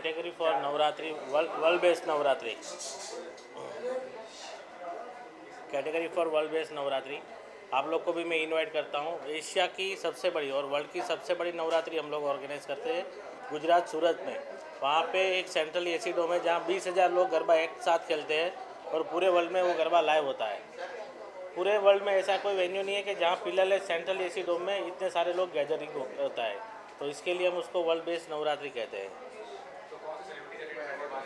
category for Navratri, world based Navratri. Category for world based Navratri. आप लोग को भी मैं इनवाइट करता हूँ। एशिया की सबसे बड़ी और वर्ल्ड की सबसे बड़ी नवरात्रि हम लोग ऑर्गेनाइज करते हैं गुजरात सूरत में। वहाँ पे एक सेंट्रल एसी डोम है जहाँ 20,000 लोग गरबा एक साथ खेलते हैं और पूरे वर्ल्ड में वो गरबा लाइव होता है। पूरे वर्ल्ड में ऐसा कोई वेन्यू नहीं है कि जहाँ फिलहाल सेंट्रल एसी डोम में इतने सारे लोग गैदरिंग होता है, तो इसके लिए हम उसको वर्ल्ड बेस्ड नवरात्रि कहते हैं।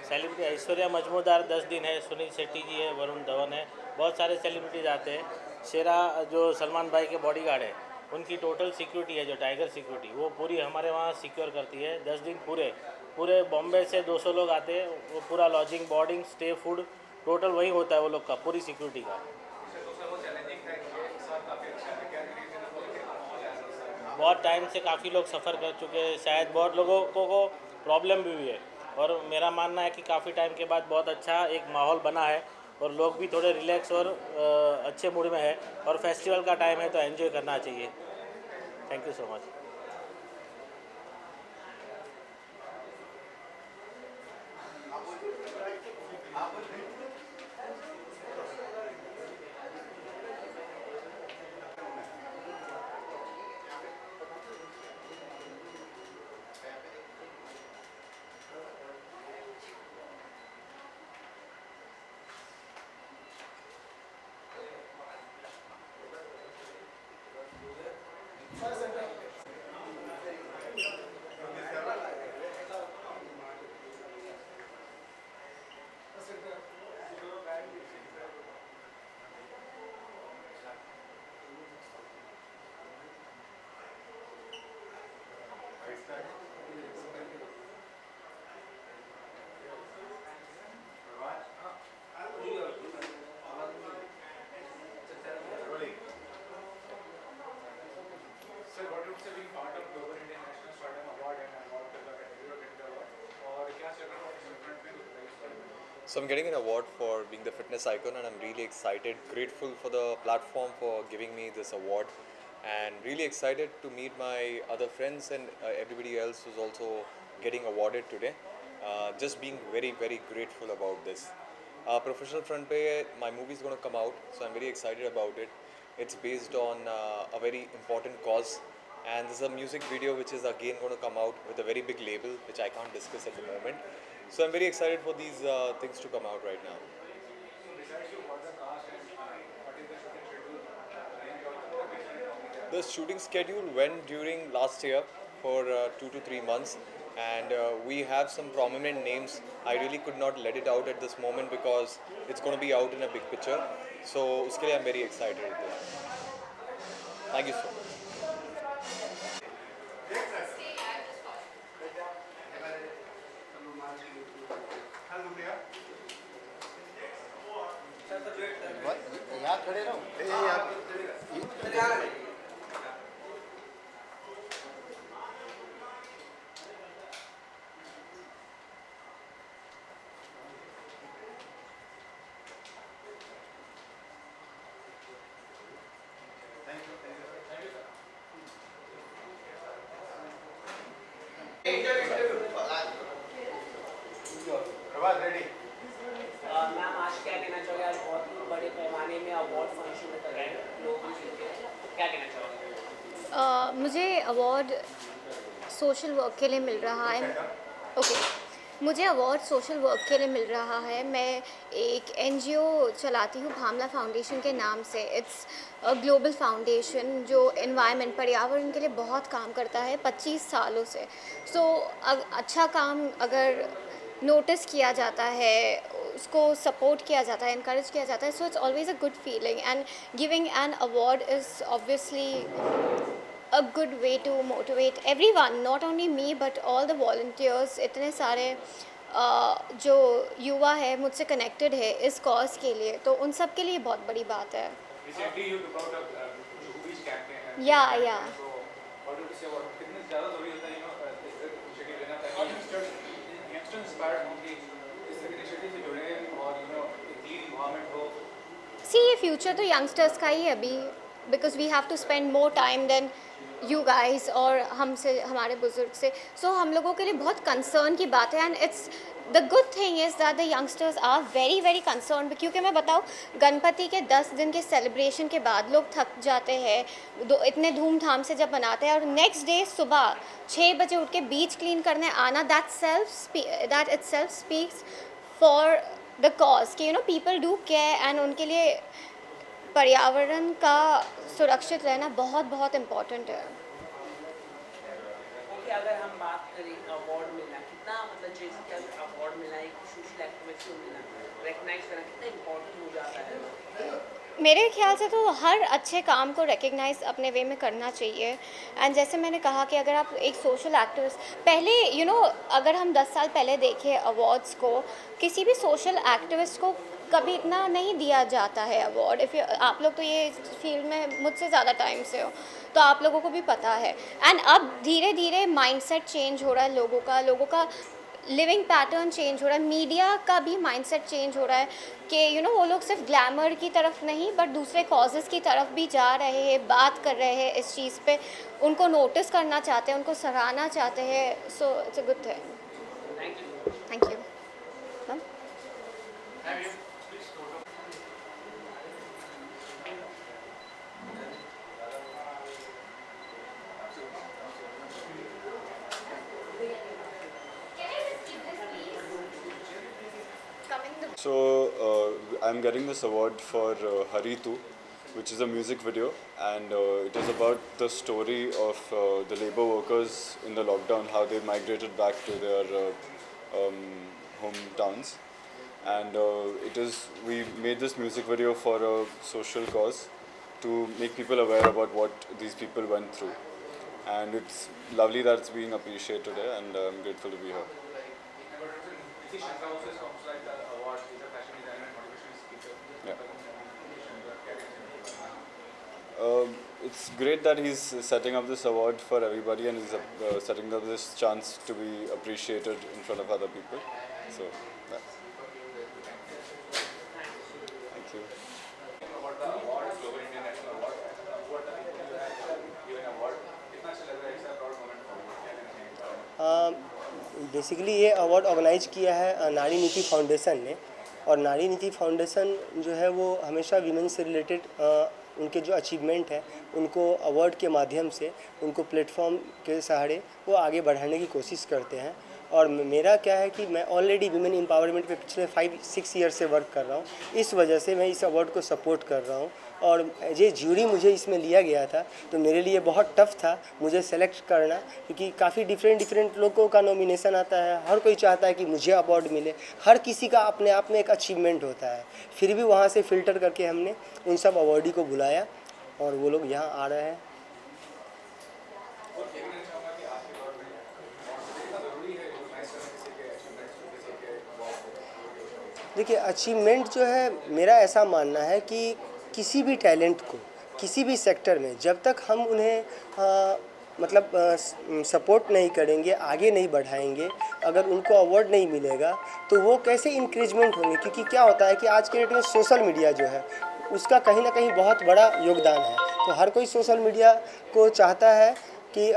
सेलिब्रिटी ऐश्वर्या मजमूदार 10 दिन है, सुनील शेट्टी जी है, वरुण धवन है, बहुत सारे सेलिब्रिटीज आते हैं। शेरा जो सलमान भाई के बॉडीगार्ड है, उनकी टोटल सिक्योरिटी है जो टाइगर सिक्योरिटी, वो पूरी हमारे वहाँ सिक्योर करती है। 10 दिन पूरे पूरे बॉम्बे से 200 लोग आते हैं, वो पूरा lodging boarding stay food total वही होता है वो लोग का, पूरी सिक्योरिटी का। बहुत टाइम से काफ़ी लोग सफ़र कर चुके हैं, शायद बहुत लोगों को प्रॉब्लम भी हुई है, और मेरा मानना है कि काफ़ी टाइम के बाद बहुत अच्छा एक माहौल बना है और लोग भी थोड़े रिलैक्स और अच्छे मूड में है, और फेस्टिवल का टाइम है तो एंजॉय करना चाहिए। Thank you so much. So I'm getting an award for being the fitness icon, and I'm really excited, grateful for the platform for giving me this award, and really excited to meet my other friends and everybody else who's also getting awarded today. Just being very, very grateful about this. Professional front pay, my movie is going to come out, so I'm very excited about it. It's based on a very important cause, and there's a music video which is again going to come out with a very big label, which I can't discuss at the moment. So I'm very excited for these things to come out right now. The shooting schedule went during last year for 2 to 3 months, and we have some prominent names. I really could not let it out at this moment because it's going to be out in a big picture. So uske liye I'm very excited. Thank you so much. यहाँ खड़े रहो। Ready. Ma'am आज क्या कहना चाहोगे? आज बहुत बड़े पैमाने में अवार्ड फंक्शन कर रहे हैं लोग, क्या कहना चाहोगे? मुझे अवार्ड सोशल वर्क के लिए मिल रहा है। मुझे अवार्ड सोशल वर्क के लिए मिल रहा है। मैं एक एनजीओ चलाती हूँ भामला फाउंडेशन के नाम से। इट्स अ ग्लोबल फाउंडेशन जो एनवायरनमेंट पर्यावरण के लिए बहुत काम करता है 25 सालों से। अच्छा काम अगर नोटिस किया जाता है, उसको सपोर्ट किया जाता है, इनकरेज किया जाता है, so it's always a good feeling, and giving an award is obviously a good way to motivate everyone, not only me but all the volunteers। इतने सारे जो युवा है मुझसे कनेक्टेड है इस कॉज के लिए, तो उन सब के लिए बहुत बड़ी बात है। या सी ये फ्यूचर तो यंगस्टर्स का ही है अभी। Because we have to spend more time than you guys और हमसे हमारे बुजुर्ग से. सो हम लोगों के लिए बहुत कंसर्न की बात है. And it's the good thing is that the youngsters are very very concern. क्योंकि मैं बताऊँ, गणपति के 10 दिन के सेलिब्रेशन के बाद लोग थक जाते हैं इतने धूमधाम से जब बनाते हैं, और नेक्स्ट डे सुबह 6 बजे उठ के बीच क्लीन करने आना, that itself speaks for the cause कि पीपल डू केयर. एंड उनके लिए पर्यावरण का सुरक्षित रहना बहुत बहुत इम्पोर्टेंट है. ओके, अगर हम बात करें अवार्ड मिलना, कितना मतलब जैसे कि अगर अवार्ड मिला है, सोशल एक्टिविस्ट को मिलना, रिकग्नाइज करना कितना इम्पोर्टेंट हो जाता है? मेरे ख्याल से तो हर अच्छे काम को रिकग्नाइज अपने वे में करना चाहिए. एंड जैसे मैंने कहा कि अगर आप एक सोशल एक्टिविस्ट, पहले अगर हम 10 साल पहले देखें अवार्ड्स को, किसी भी सोशल एक्टिविस्ट को कभी इतना नहीं दिया जाता है अवार्ड. आप लोग तो ये फील्ड में मुझसे ज़्यादा टाइम से हो, तो आप लोगों को भी पता है. एंड अब धीरे धीरे माइंडसेट चेंज हो रहा है लोगों का लिविंग पैटर्न चेंज हो रहा है. मीडिया का भी माइंडसेट चेंज हो रहा है कि वो लोग सिर्फ ग्लैमर की तरफ नहीं बट दूसरे कॉजेज़ की तरफ भी जा रहे हैं, बात कर रहे हैं इस चीज़ पे, उनको नोटिस करना चाहते हैं, उनको सराहना चाहते हैं. So it's a good thing. Thank you ma'am. So I'm getting this award for Haritu, which is a music video, and it is about the story of the labor workers in the lockdown, how they migrated back to their hometowns. And we made this music video for a social cause to make people aware about what these people went through. And it's lovely that it's being appreciated today, and I'm grateful to be here. It's great that he's setting up this award for everybody, and he's setting up this chance to be appreciated in front of other people. So, yeah. Thank you. Basically ये award organise किया है नारी Niti foundation ने. और नारी Niti foundation जो है वो हमेशा वीमेन से रिलेटेड उनके जो अचीवमेंट है उनको अवार्ड के माध्यम से, उनको प्लेटफॉर्म के सहारे वो आगे बढ़ाने की कोशिश करते हैं. और मेरा क्या है कि मैं ऑलरेडी वीमेन एम्पावरमेंट पे पिछले 5-6 ईयर से वर्क कर रहा हूँ. इस वजह से मैं इस अवार्ड को सपोर्ट कर रहा हूँ. और ये ज्यूरी मुझे इसमें लिया गया था तो मेरे लिए बहुत टफ था मुझे सेलेक्ट करना, क्योंकि काफ़ी डिफरेंट लोगों का नॉमिनेशन आता है. हर कोई चाहता है कि मुझे अवार्ड मिले, हर किसी का अपने आप में एक अचीवमेंट होता है. फिर भी वहाँ से फ़िल्टर करके हमने उन सब अवार्डी को बुलाया और वो लोग यहाँ आ रहे हैं. देखिए, अचीवमेंट जो है, मेरा ऐसा मानना है कि किसी भी टैलेंट को किसी भी सेक्टर में जब तक हम उन्हें सपोर्ट नहीं करेंगे, आगे नहीं बढ़ाएंगे, अगर उनको अवार्ड नहीं मिलेगा तो वो कैसे इंक्रेजमेंट होंगे. क्योंकि क्या होता है कि आज के डेट में सोशल मीडिया जो है उसका कहीं ना कहीं बहुत बड़ा योगदान है. तो हर कोई सोशल मीडिया को चाहता है कि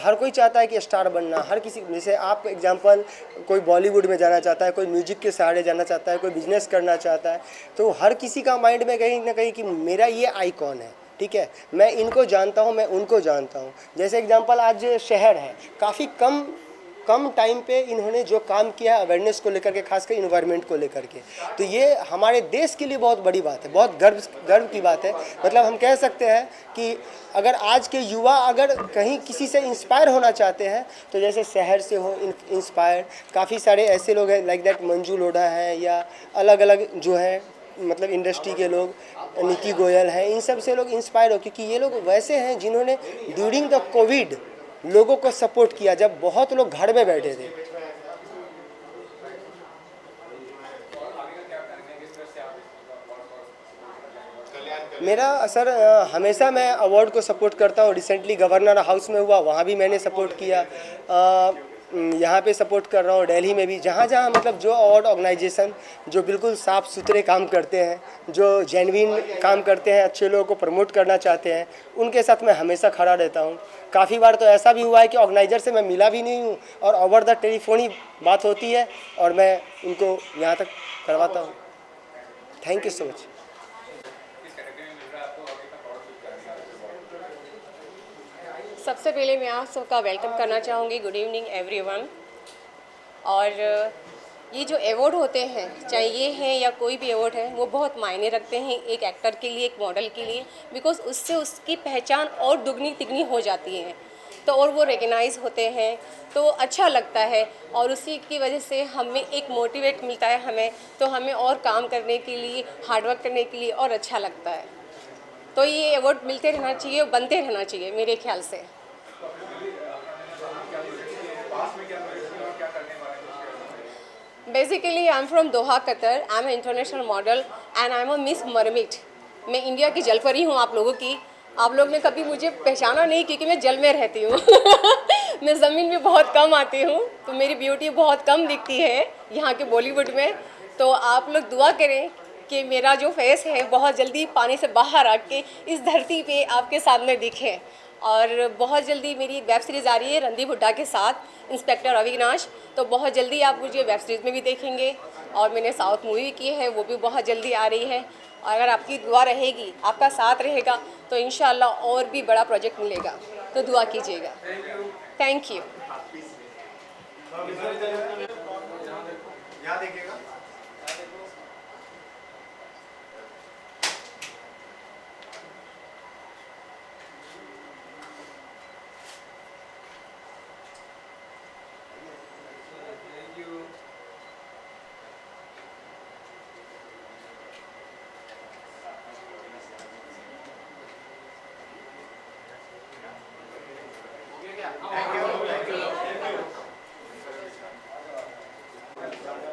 हर कोई चाहता है कि स्टार बनना. हर किसी, जैसे आप एग्जांपल, कोई बॉलीवुड में जाना चाहता है, कोई म्यूजिक के सहारे जाना चाहता है, कोई बिजनेस करना चाहता है. तो हर किसी का माइंड में कहीं ना कहीं कि मेरा ये आइकॉन है, ठीक है, मैं इनको जानता हूँ, मैं उनको जानता हूँ. जैसे एग्जांपल, आज शहर है, काफ़ी कम टाइम पे इन्होंने जो काम किया है अवेयरनेस को लेकर के, खासकर इन्वायरमेंट को लेकर के, तो ये हमारे देश के लिए बहुत बड़ी बात है, बहुत गर्व की बात है. हम कह सकते हैं कि अगर आज के युवा अगर कहीं किसी से इंस्पायर होना चाहते हैं तो जैसे शहर से हो इंस्पायर, काफ़ी सारे ऐसे लोग हैं लाइक दैट मंजू लोढ़ा हैं, या अलग अलग जो है इंडस्ट्री के लोग, निकी गोयल हैं, इन सब से लोग इंस्पायर हो. क्योंकि ये लोग वैसे हैं जिन्होंने ड्यूरिंग द कोविड लोगों को सपोर्ट किया, जब बहुत लोग घर में बैठे थे. मेरा सर, हमेशा मैं अवार्ड को सपोर्ट करता हूँ. रिसेंटली गवर्नर हाउस में हुआ, वहाँ भी मैंने सपोर्ट किया. यहाँ पे सपोर्ट कर रहा हूँ, दिल्ली में भी, जहाँ जहाँ मतलब जो अवार्ड ऑर्गेनाइजेशन जो बिल्कुल साफ़ सुथरे काम करते हैं, जो जेन्युइन काम करते हैं, अच्छे लोगों को प्रमोट करना चाहते हैं, उनके साथ मैं हमेशा खड़ा रहता हूँ। काफ़ी बार तो ऐसा भी हुआ है कि ऑर्गेनाइजर से मैं मिला भी नहीं हूँ और ओवर द टेलीफोन ही बात होती है और मैं उनको यहाँ तक करवाता हूँ। Thank you so much. सबसे पहले मैं आप सबका वेलकम करना चाहूँगी। Good evening everyone. और ये जो अवार्ड होते हैं, चाहे ये हैं या कोई भी अवार्ड है, वो बहुत मायने रखते हैं एक एक्टर के लिए, एक मॉडल के लिए, बिकॉज उससे उसकी पहचान और दुगनी तिगनी हो जाती है। तो और वो रिकग्नाइज़ होते हैं तो अच्छा लगता है और उसी की वजह से हमें एक मोटिवेट मिलता है हमें, तो हमें और काम करने के लिए, हार्डवर्क करने के लिए और अच्छा लगता है। तो ये अवार्ड मिलते रहना चाहिए और बनते रहना चाहिए मेरे ख्याल से। Basically I am from Doha Qatar. I am international model and I am a miss mermaid. मैं इंडिया की जलपरी हूँ आप लोगों की। आप लोग ने कभी मुझे पहचाना नहीं क्योंकि मैं जल में रहती हूँ मैं ज़मीन में बहुत कम आती हूँ, तो मेरी ब्यूटी बहुत कम दिखती है यहाँ के बॉलीवुड में। तो आप लोग दुआ करें कि मेरा जो फेस है बहुत जल्दी पानी से बाहर आके इस धरती पे आपके सामने दिखे। और बहुत जल्दी मेरी वेब सीरीज़ आ रही है रणदीप हुड्डा के साथ, इंस्पेक्टर अविनाश। तो बहुत जल्दी आप मुझे वेब सीरीज़ में भी देखेंगे और मैंने साउथ मूवी की है, वो भी बहुत जल्दी आ रही है। और अगर आपकी दुआ रहेगी, आपका साथ रहेगा, तो इंशाल्लाह और भी बड़ा प्रोजेक्ट मिलेगा। तो दुआ कीजिएगा। Thank you. यहाँ देखिएगा।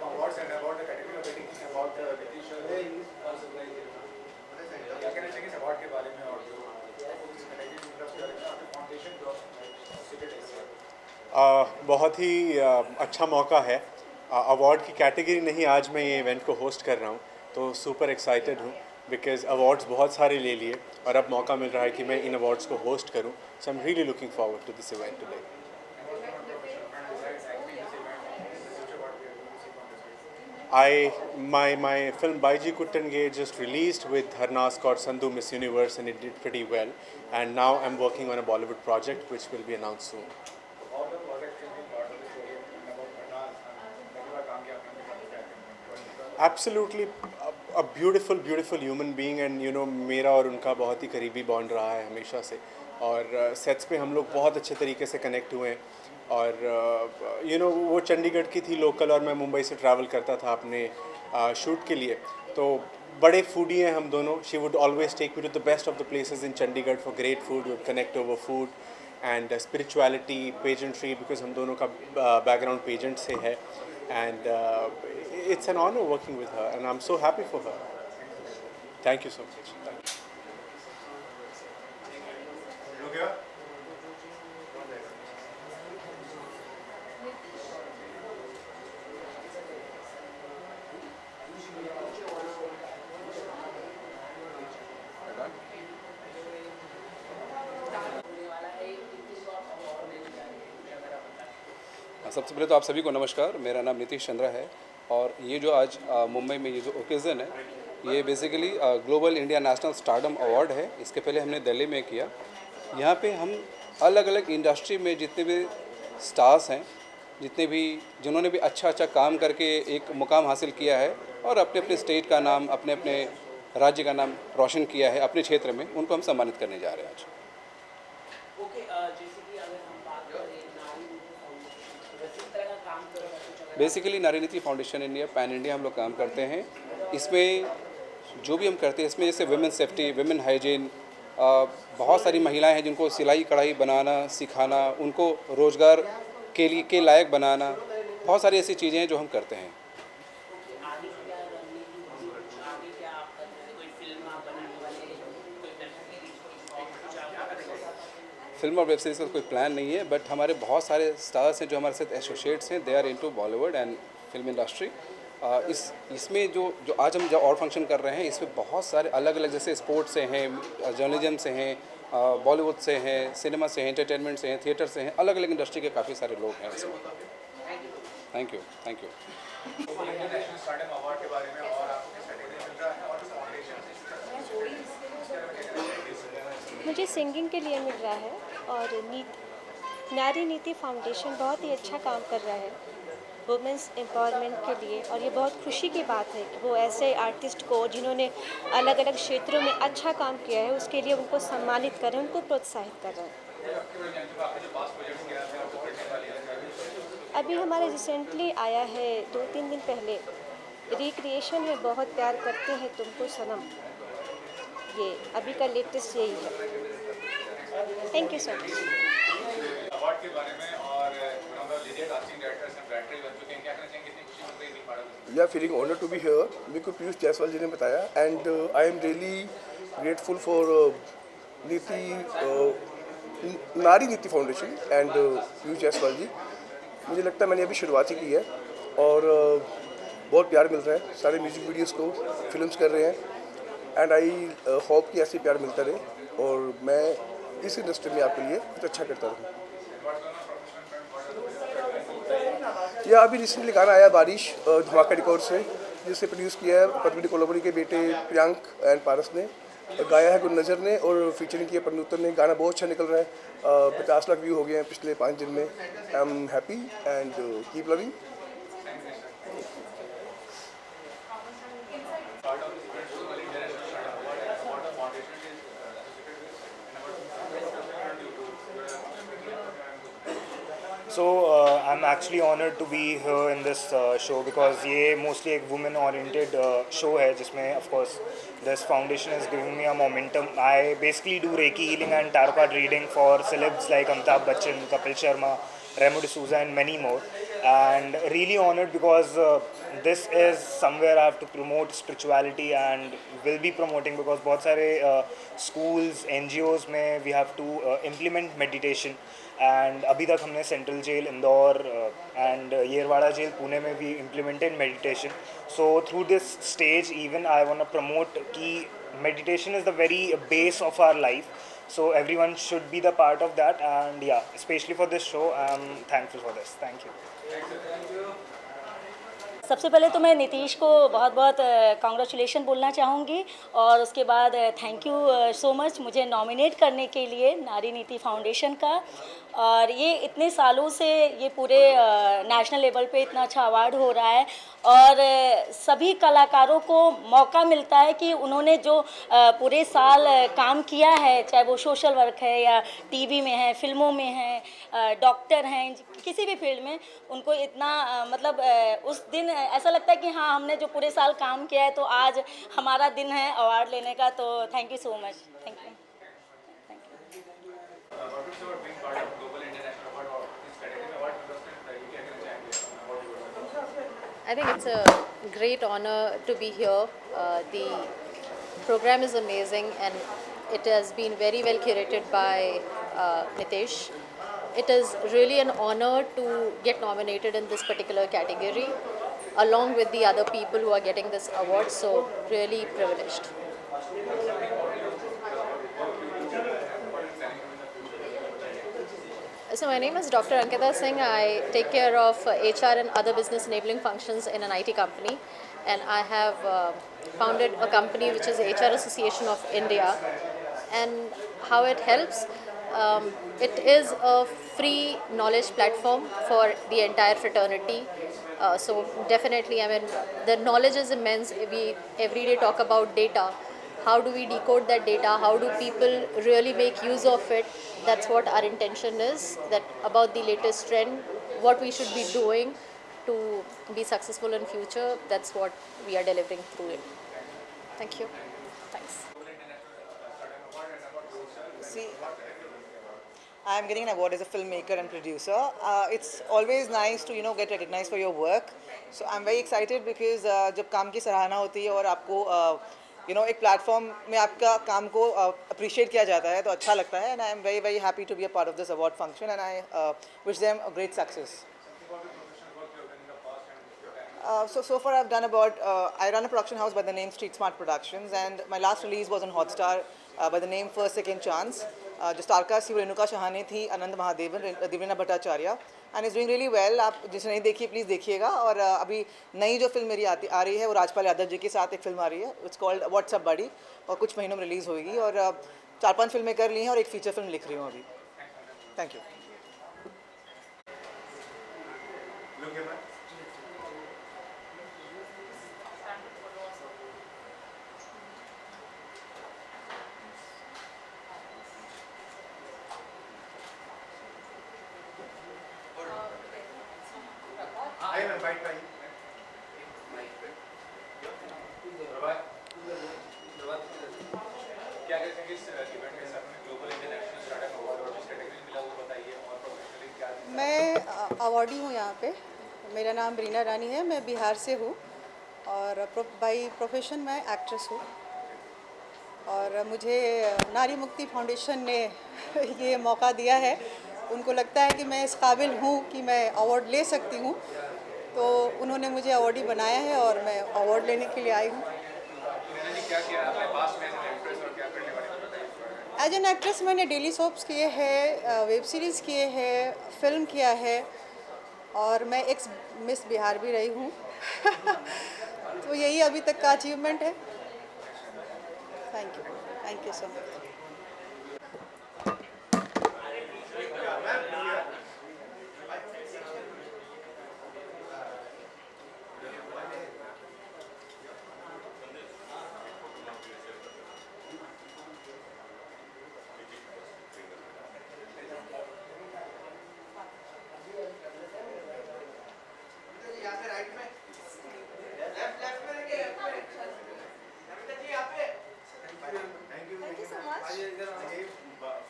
Awards and about the category of rating about Nitish क्या कहना चाहिए इस अवार्ड के बारे में और जो इस कैटेगरी में इंटरेस्ट करेगा आपके फाउंडेशन जो सीटेड है। बहुत ही अच्छा मौका है। अवार्ड की कैटेगरी नहीं, आज मैं ये इवेंट को होस्ट कर रहा हूँ, तो सुपर एक्साइटेड हूँ बिकॉज अवार्ड्स बहुत सारे ले लिए और अब मौका मिल रहा है कि मैं इन अवार्ड्स को होस्ट करूँ। So I am really looking forward to this event today. My film Baiji Kuttange just released with Harnas Kaur Sandhu Miss Universe and it did pretty well, and now I'm working on a Bollywood project which will be announced soon. Absolutely a beautiful human being, and you know मेरा और उनका बहुत ही करीबी bond रहा है हमेशा से, और सेट्स पे हम लोग बहुत अच्छे तरीके से कनेक्ट हुए हैं। और यू नो वो चंडीगढ़ की थी लोकल और मैं मुंबई से ट्रैवल करता था अपने शूट के लिए, तो बड़े फूडी हैं हम दोनों। She would always take me to the best of the places in Chandigarh for great food, would connect over food and spirituality, pageantry, because हम दोनों का बैकग्राउंड पेजेंट से है। And it's an honor working with her and I'm so happy for her. Thank you so much. सबसे पहले तो आप सभी को नमस्कार। मेरा नाम नीतीश चंद्रा है और ये जो आज मुंबई में ये जो ओकेज़न है, ये basically global India national stardom award है। इसके पहले हमने दिल्ली में किया। यहाँ पे हम अलग अलग इंडस्ट्री में जितने भी स्टार्स हैं, जिन्होंने भी अच्छा काम करके एक मुकाम हासिल किया है और अपने अपने स्टेट का नाम, अपने अपने राज्य का नाम रोशन किया है अपने क्षेत्र में, उनको हम सम्मानित करने जा रहे हैं आज। बेसिकली नारी Niti foundation India, pan India हम लोग काम करते हैं। इसमें जो भी हम करते हैं, इसमें जैसे वुमेन सेफ्टी, वुमेन हाइजीन, बहुत सारी महिलाएं हैं जिनको सिलाई कढ़ाई बनाना सिखाना, उनको रोज़गार के लायक बनाना, बहुत सारी ऐसी चीज़ें हैं जो हम करते हैं। फिल्म और वेब सीरीज़ का कोई प्लान नहीं है, बट हमारे बहुत सारे स्टार्स हैं जो हमारे साथ एसोसिएट्स हैं, they are into Bollywood and film industry. इसमें जो आज हम जो और फंक्शन कर रहे हैं, इसमें बहुत सारे अलग अलग, जैसे स्पोर्ट्स से हैं, जर्नलिज्म से हैं, बॉलीवुड से हैं, सिनेमा से हैं, एंटरटेनमेंट से हैं, थिएटर से हैं, अलग अलग इंडस्ट्री के काफ़ी सारे लोग हैं इसमें। Thank you, thank you. International stardom award के बारे में और आपको किस कैटेगरी मिल रहा है और फाउंडेशन मुझे सिंगिंग के लिए मिल रहा है और नारी नीति फाउंडेशन बहुत ही अच्छा काम कर रहा है वुमेंस एम्पावरमेंट के लिए, और ये बहुत खुशी की बात है कि वो ऐसे आर्टिस्ट को जिन्होंने अलग अलग क्षेत्रों में अच्छा काम किया है उसके लिए उनको सम्मानित कर रहे हैं, उनको प्रोत्साहित कर रहे हैं। अभी हमारे रिसेंटली आया है 2-3 दिन पहले रिक्रिएशन है बहुत प्यार करते हैं तुमको सनम, ये अभी का लेटेस्ट यही है। Thank you so much. Award के बारे में और leading casting directors and director बन चुके हैं, क्या कहना चाहेंगे? कितनी खुशी मिल रही है बीइंग पार्ट ऑफ दिस? या feeling honour to be here. मेरे को पीयूष जायसवाल जी ने बताया and I am really grateful for Nari Niti Foundation and Piyush Jaiswal ji. मुझे लगता है मैंने अभी शुरुआत ही की है और बहुत प्यार मिल रहा है, सारे म्यूज़िक वीडियोस को फिल्म्स कर रहे हैं एंड आई होप कि ऐसे प्यार मिलता रहे और मैं इस इंडस्ट्री में आपके लिए कुछ अच्छा करता रहूँ। यह अभी रिसेंटली गाना आया बारिश धमाका रिकॉर्ड से, जिसे प्रोड्यूस किया है पद्मिनी कोलंबरी के बेटे प्रियांक एंड पारस ने, गाया है गुलनज़र ने और फीचरिंग किया पन्नूतन ने। गाना बहुत अच्छा निकल रहा है, 50 लाख व्यू हो गए हैं पिछले 5 दिन में। I am happy and keep loving. So I'm actually honored to be here in this show because ये mostly एक women oriented show है जिसमें of course this foundation is giving me a momentum. I basically do Reiki healing and tarot card reading for celebs like Amitabh Bachchan, Kapil Sharma, Remo D'Souza and many more, and really honored because this is somewhere I have to promote spirituality and will be promoting because बहुत सारे schools, NGOs में we have to implement meditation and अभी तक हमने central jail Indore and Yerwada jail Pune में भी implemented meditation. So through this stage even I want to promote कि meditation is the very base of our life, so everyone should be the part of that and yeah specially for this show I am thankful for this. Thank you. सबसे पहले तो मैं नीतीश को बहुत बहुत congratulation बोलना चाहूँगी और उसके बाद थैंक यू सो मच मुझे नॉमिनेट करने के लिए नारी नीति फाउंडेशन का। और ये इतने सालों से ये पूरे नेशनल लेवल पे इतना अच्छा अवार्ड हो रहा है और सभी कलाकारों को मौका मिलता है कि उन्होंने जो पूरे साल काम किया है, चाहे वो सोशल वर्क है या टीवी में है, फिल्मों में है, डॉक्टर हैं, किसी भी फील्ड में, उनको इतना मतलब उस दिन ऐसा लगता है कि हाँ हमने जो पूरे साल काम किया है तो आज हमारा दिन है अवार्ड लेने का। तो thank you so much. Thank you. I think it's a great honor to be here. The program is amazing and it has been very well curated by Nitesh. It is really an honor to get nominated in this particular category along with the other people who are getting this award, so really privileged. So my name is Dr. Ankita Singh. I take care of HR and other business enabling functions in an IT company, and I have founded a company which is HR Association of India. And how it helps, it is a free knowledge platform for the entire fraternity. So definitely, I mean, the knowledge is immense. We every day talk about data. How do we decode that data? How do people really make use of it? That's what our intention is, that about the latest trend, what we should be doing to be successful in future. That's what we are delivering through it. Thank you. Thanks. See, I am getting an award as a filmmaker and producer. It's always nice to get recognized for your work. So I'm very excited because जब काम की सराहना होती है और आपको एक platform में आपका काम को अप्रिशिएट किया जाता है तो अच्छा लगता है. And I am very very happy to be a part of this award function and I wish them a great success. So far I've done about, I run a production house by the name Street Smart Productions, and my last release was on Hotstar by the name First Second Chance. जो star cast थी वो रेणुका शहाने थी, Anand Mahadevan, Divyana Bhattacharya, and is doing really well. आप जिसने नहीं देखी please देखिएगा. और अभी नई जो फिल्म मेरी आ रही है वो राजपाल यादव जी के साथ एक फिल्म आ रही है, इट्स कॉल्ड व्हाट्सअप बडी, और कुछ महीनों में रिलीज़ होगी. और 4-5 फिल्में कर ली हैं और एक फीचर फिल्म लिख रही हूँ अभी. Thank you. मैं अवार्डी हूँ यहाँ पे. मेरा नाम रीना रानी है, मैं बिहार से हूँ और बाई प्रोफेशन मैं एक्ट्रेस हूँ. और मुझे नारी मुक्ति फाउंडेशन ने ये मौका दिया है. उनको लगता है कि मैं इस काबिल हूँ कि मैं अवार्ड ले सकती हूँ, तो उन्होंने मुझे अवार्डी बनाया है और मैं अवार्ड लेने के लिए आई हूँ. एज एन एक्ट्रेस मैंने डेली सोप्स किए हैं, वेब सीरीज़ किए हैं, फिल्म किया है, और मैं एक्स मिस बिहार भी रही हूँ. तो यही अभी तक का अचीवमेंट है. Thank you so much.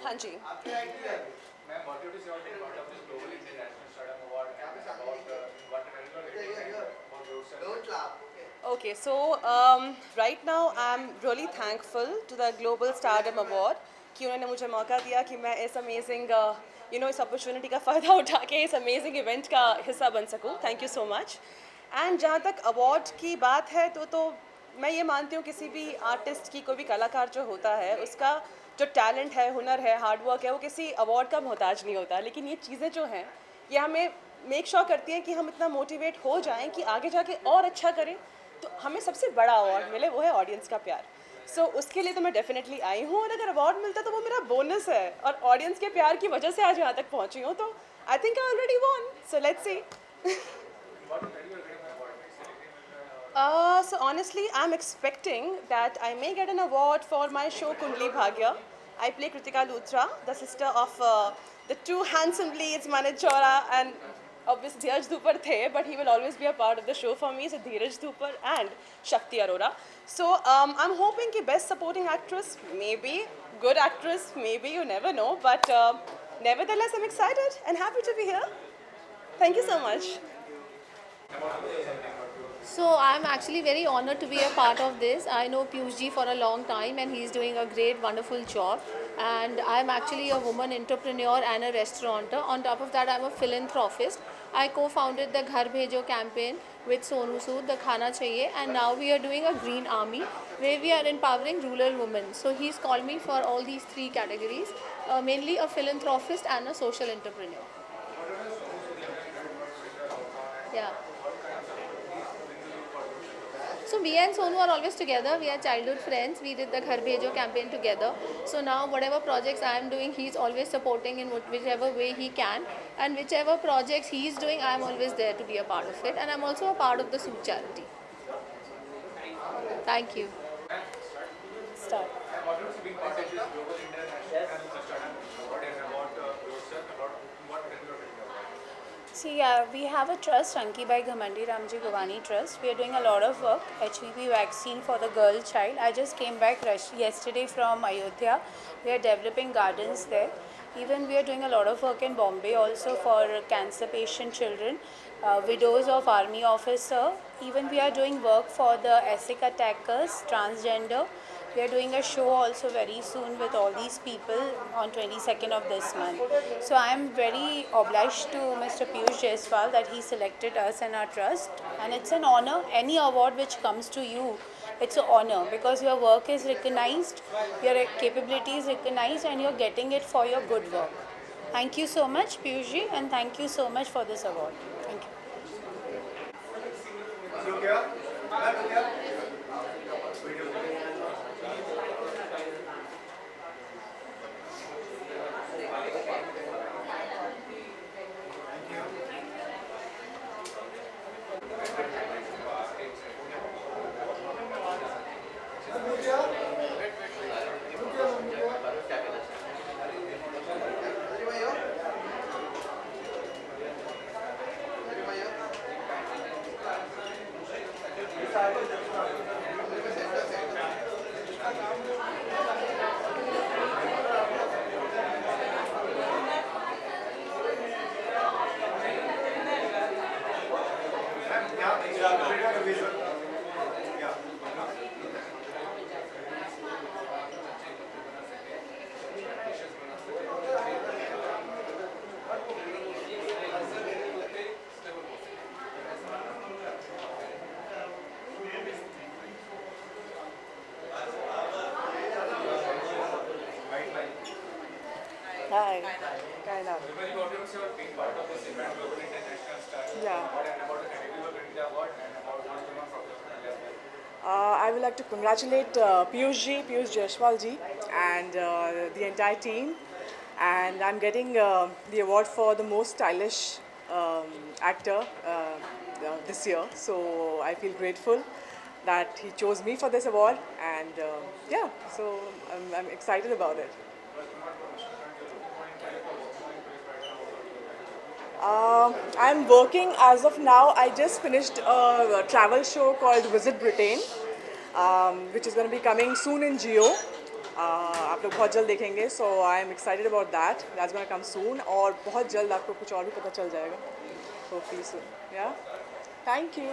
हाँ जी. Okay, so right now I'm really thankful to the Global Stardom Award कि उन्होंने मुझे मौका दिया कि मैं इस अमेजिंग इस अपॉर्चुनिटी का फ़ायदा उठा के इस अमेजिंग इवेंट का हिस्सा बन सकूं. Thank you so much. And जहाँ तक अवार्ड की बात है तो मैं ये मानती हूँ किसी भी आर्टिस्ट की, कोई भी कलाकार जो होता है, उसका जो टैलेंट है, हुनर है, हार्डवर्क है, वो किसी अवार्ड का मोहताज नहीं होता. लेकिन ये चीज़ें जो हैं ये हमें मेक श्योर करती हैं कि हम इतना मोटिवेट हो जाएं कि आगे जाके और अच्छा करें, तो हमें सबसे बड़ा अवार्ड मिले, वो है ऑडियंस का प्यार. सो उसके लिए तो मैं डेफिनेटली आई हूँ, और अगर अवार्ड मिलता तो वो मेरा बोनस है, और ऑडियंस के प्यार की वजह से आज यहाँ तक पहुँची हूँ. तो I think I already won, so let's see. So honestly, I'm expecting that I may get an award for my show Kundli Bhagya. I play Kritika Luthra, the sister of the two handsome leads, Manoj Chora and obviously Dheeraj Dhupar the, but he will always be a part of the show for me. So Dheeraj Dhupar and Shakti Arora. So I'm hoping ki best supporting actress, maybe good actress, maybe, you never know. But nevertheless, I'm excited and happy to be here. Thank you so much. So I'm actually very honored to be a part of this. I know Piyush ji for a long time and he's doing a great, wonderful job. And I'm actually a woman entrepreneur and a restaurateur. On top of that, I'm a philanthropist. I co-founded the Ghar Bhejo campaign with Sonu Sood, the Khana Chahiye, and now we are doing a green army where we are empowering rural women. So he's called me for all these three categories, mainly a philanthropist and a social entrepreneur. Yeah. So me and Sonu are always together. We are childhood friends. We did the Ghar Bhejo campaign together. So now whatever projects I am doing, he's always supporting in whichever way he can. And whichever projects he's doing, I am always there to be a part of it. And I'm also a part of the Sood charity. Thank you. Start. See, we have a trust, Ranki Bhai Ghamandi Ramji Gowani Trust. We are doing a lot of work, HPV vaccine for the girl child. I just came back yesterday from Ayodhya. We are developing gardens there. Even we are doing a lot of work in Bombay also for cancer patient children, widows of army officer. Even we are doing work for the ethnic attackers, transgender. We are doing a show also very soon with all these people on 22nd of this month. So I am very obliged to Mr. Piyush Jaiswal that he selected us and our trust. And it's an honor. Any award which comes to you, it's an honor because your work is recognized, your capability is recognized, and you're getting it for your good work. Thank you so much, Piyush ji, and thank you so much for this award. Thank you. Hi. Kind of. Yeah. I would like to congratulate Piyush Jaiswal ji, and the entire team. And I'm getting the award for the most stylish actor this year. So I feel grateful that he chose me for this award. And yeah, so I'm excited about it. I'm working as of now. I just finished a travel show called Visit Britain, which is going to be coming soon in Jio. आप लोग बहुत जल्द देखेंगे. So I'm excited about that. That's going to come soon. और बहुत जल्द आपको कुछ और भी पता चल जाएगा. Hopefully soon. Yeah. Thank you.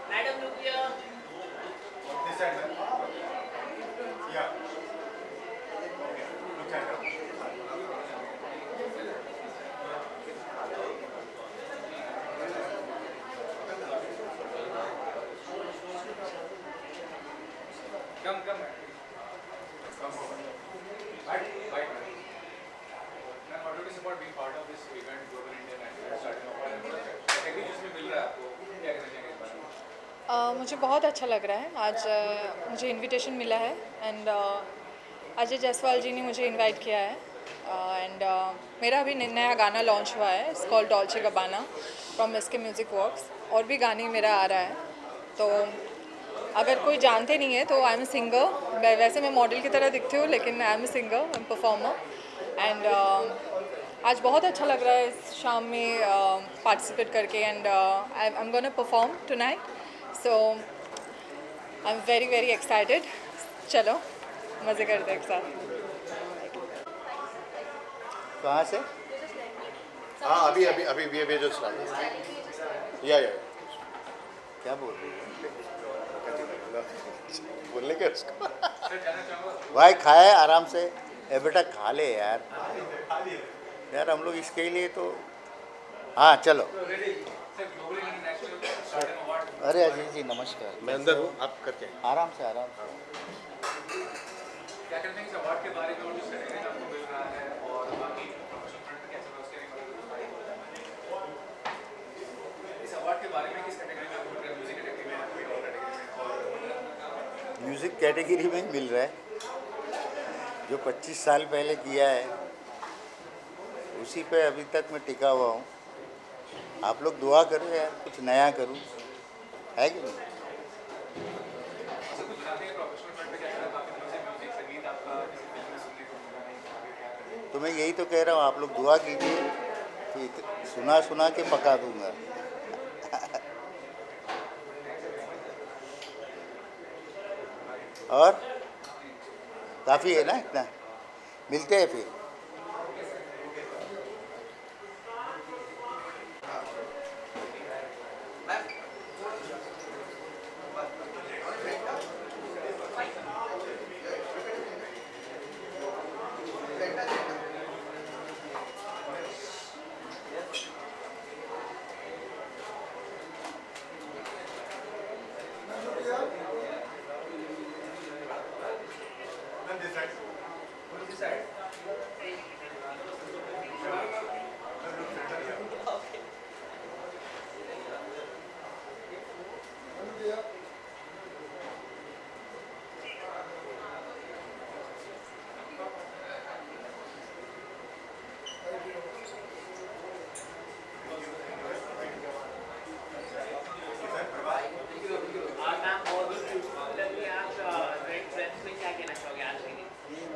Madam, look here. This side, man. Yeah. Look at her. Come, come. Come forward. Right, right. Ma'am, how do you support being part of this event, Global Indian National Starting Award? Category जिसमें मिल रहा है आपको, क्या कहना चाहेंगे इस बारे में? मुझे बहुत अच्छा लग रहा है. आज मुझे इनविटेशन मिला है एंड अजय जायसवाल जी ने मुझे इनवाइट किया है. एंड मेरा अभी नया गाना लॉन्च हुआ है. It's called Dolce Gabbana from SK music works. और भी गाने मेरा आ रहा है. तो अगर कोई जानते नहीं है तो आई एम ए सिंगर. वैसे मैं मॉडल की तरह दिखती हूँ लेकिन I am a singer, I am performer. And आज बहुत अच्छा लग रहा है इस शाम में पार्टिसिपेट करके. And I am gonna perform tonight. So I am very very excited. चलो मज़े करते हैं एक साथ. कहाँ से? हाँ अभी अभी अभी ये जो स्टार्ट या क्या बोल रही है? बोलने के उसको भाई खाए आराम से. ए बेटा खा ले यार. यार हम लोग इसके लिए तो हाँ चलो. अरे अजीत जी नमस्कार. मैं अंदर हूँ, आप करके आराम से आराम से. क्या कहते हैं इस अवार्ड के बारे में और जिस कैटेगरी में आपको मिल रहा है और बाकी प्रोफेशनल फ्रंट में कैसा उसके इस अवार्ड के बारे में किस कैटेगरी में आपको मिल रहा है? म्यूजिक कैटेगरी में कोई और कैटेगरी में? और म्यूज़िक कैटेगरी में मिल रहा है. जो 25 साल पहले किया है उसी पे अभी तक मैं टिका हुआ हूँ। आप लोग दुआ करो यार, कुछ नया करूँ, है कि नहीं? तो मैं यही तो कह रहा हूँ, आप लोग दुआ कीजिए कि सुना सुना के पका दूंगा। और काफ़ी है ना इतना, मिलते हैं फिर।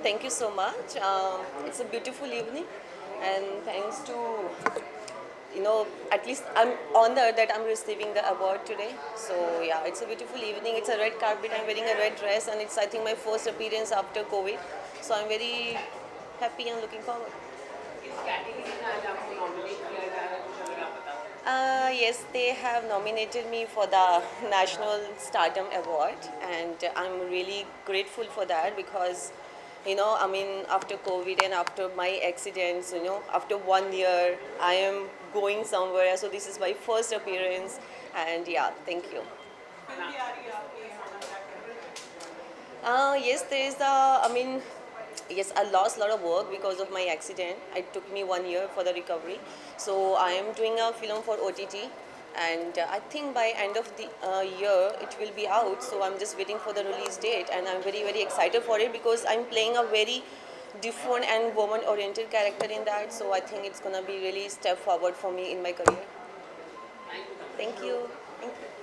Thank you so much. It's a beautiful evening, and thanks to, at least I'm honored that I'm receiving the award today. So yeah, it's a beautiful evening. It's a red carpet. I'm wearing a red dress, and it's, I think, my first appearance after COVID. So I'm very happy and looking forward. Yes, they have nominated me for the National Stardom Award, and I'm really grateful for that because, after COVID and after my accidents, after 1 year, I am going somewhere. So this is my first appearance, and yeah, thank you. Yes, there is yes, I lost a lot of work because of my accident. It took me 1 year for the recovery. So I am doing a film for OTT, and I think by end of the year it will be out. So I'm just waiting for the release date, and I'm very, very excited for it because I'm playing a very different and woman-oriented character in that. So I think it's gonna be really step forward for me in my career. Thank you. Thank you.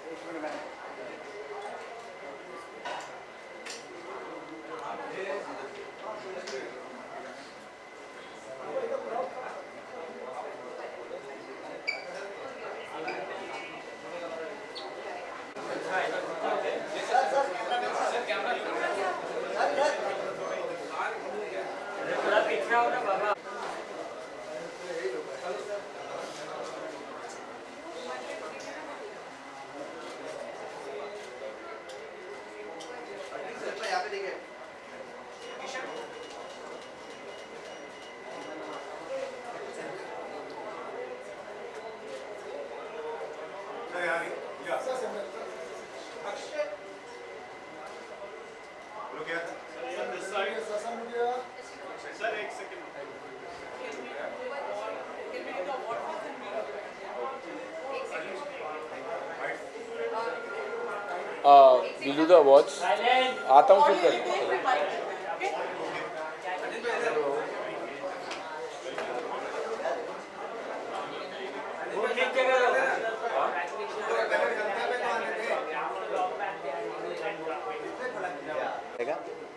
We'll do the awards. आता हूँ फिर कर।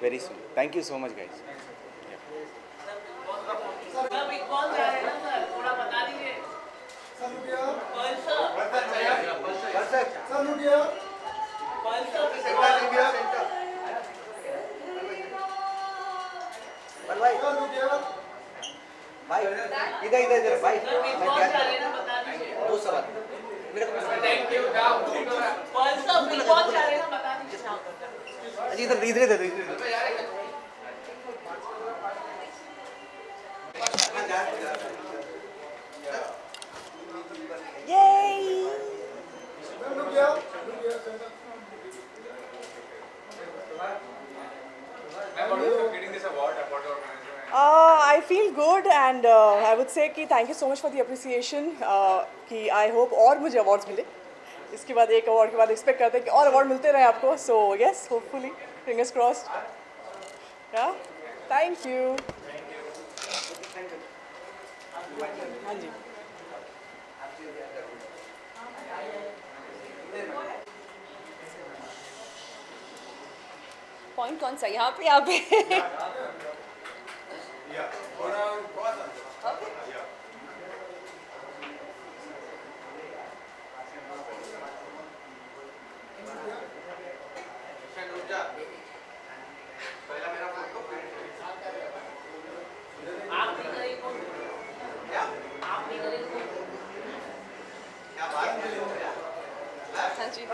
Very soon. Thank you so much, guys. भाई इधर इधर इधर भाई दो सवाल इधर इधर इधर I feel good and I would say कि thank you so much for the appreciation कि I hope और मुझे awards मिले इसके बाद एक award के बाद expect करते हैं कि और award मिलते रहे आपको so yes hopefully fingers crossed yeah Thank you. हाँ जी. पॉइंट कौन सा यहाँ पे यहाँ पे हाँ जी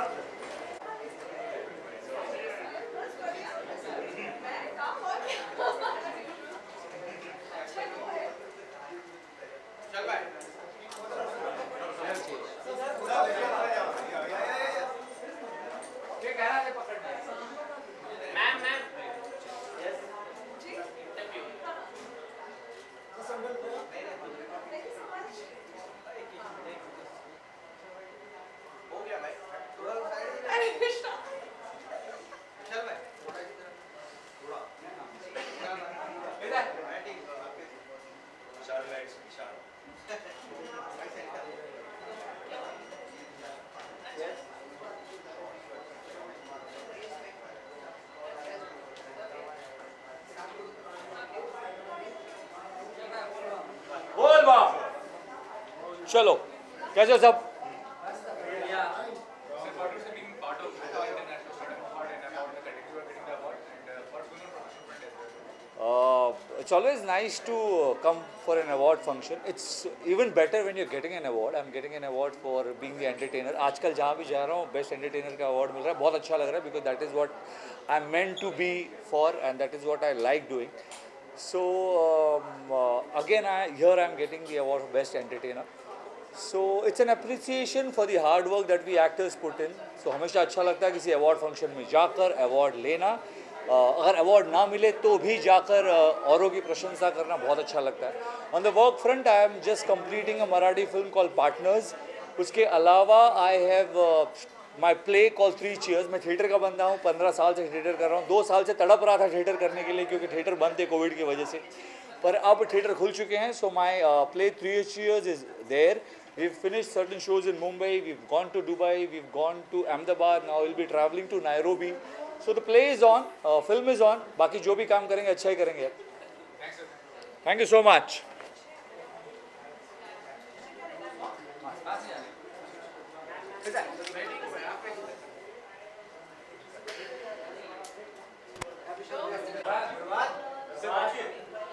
बोल बा चलो कैसे हो सब it's always nice to come for an award function. It's even better when you're getting an award. I'm getting an award for being the entertainer. आजकल जहाँ भी जा रहा हूँ बेस्ट एंटरटेनर का अवार्ड मिल रहा है बहुत अच्छा लग रहा है because that is what I'm meant to be for and that is what I like doing. So again here I'm getting the award for best entertainer. So it's an appreciation for the hard work that we actors put in. So हमेशा अच्छा लगता है किसी award function में जाकर award लेना. अगर award ना मिले तो भी जाकर औरों की प्रशंसा करना बहुत अच्छा लगता है. On the work front I am just completing a Marathi film called partners. उसके अलावा I have my play call 3 Cheers. मैं थिएटर का बंदा हूँ 15 साल से थिएटर कर रहा हूँ. 2 साल से तड़प रहा था थिएटर करने के लिए क्योंकि थिएटर बंद थे कोविड की वजह से पर अब थिएटर खुल चुके हैं. So my play 3 Cheers is there. We've finished certain shows in Mumbai, we've gone to Dubai, we've gone to Ahmedabad, now we'll be traveling to Nairobi. So the play is on, film is on. बाकी जो भी काम करेंगे अच्छा ही करेंगे. Thank you so much.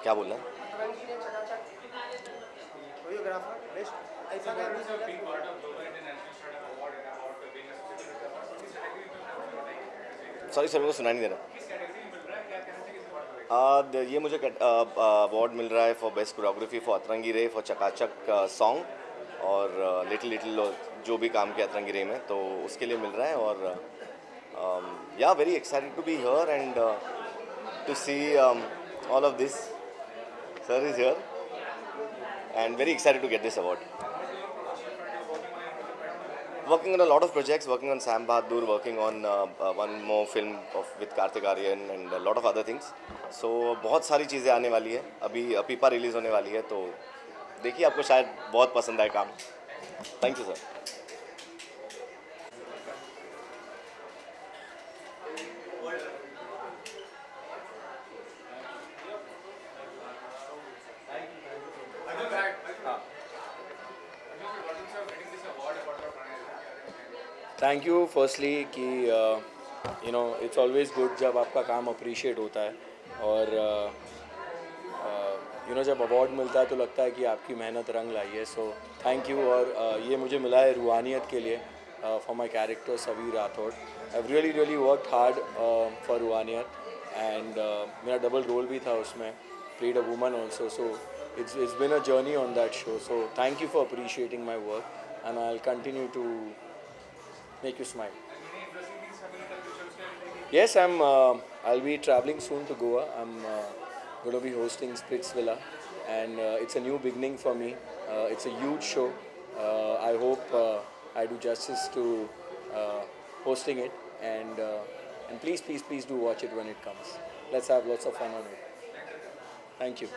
क्या बोलना sorry sir मेरे को सुना नहीं दे रहा. ये मुझे अवार्ड मिल रहा है फॉर बेस्ट कोरियोग्राफी फॉर अतरंगी रे फॉर चकाचक सॉन्ग और लिटिल लिटिल जो भी काम किया अतरंगी रे में तो उसके लिए मिल रहा है. और yeah very excited to be here and to see all of this. Sir is here and very excited to get this award. Working on a lot of projects, working on Sam Bahadur, working on one more film with Kartik Aaryan and a lot of other things. So बहुत सारी चीज़ें आने वाली है. अभी पीपा release होने वाली है तो देखिए आपको शायद बहुत पसंद आए काम. Thank you sir. Thank you firstly कि you know it's always good जब आपका काम अप्रिशिएट होता है और यू नो जब अवार्ड मिलता है तो लगता है कि आपकी मेहनत रंग लाई है. So thank you. और ये मुझे मिला है रूहानियत के लिए for my character Saveer Rathore. I really really worked hard for Roohaniyat and मेरा डबल रोल भी था उसमें. Played a woman also. So it's been a journey on that show. So thank you for appreciating my work and I'll continue to make you smile. Yes, I'll be traveling soon to Goa. I'm going to be hosting Spritz Villa and it's a new beginning for me. It's a huge show. I hope I do justice to hosting it and please do watch it when it comes. Let's have lots of fun on it. Thank you.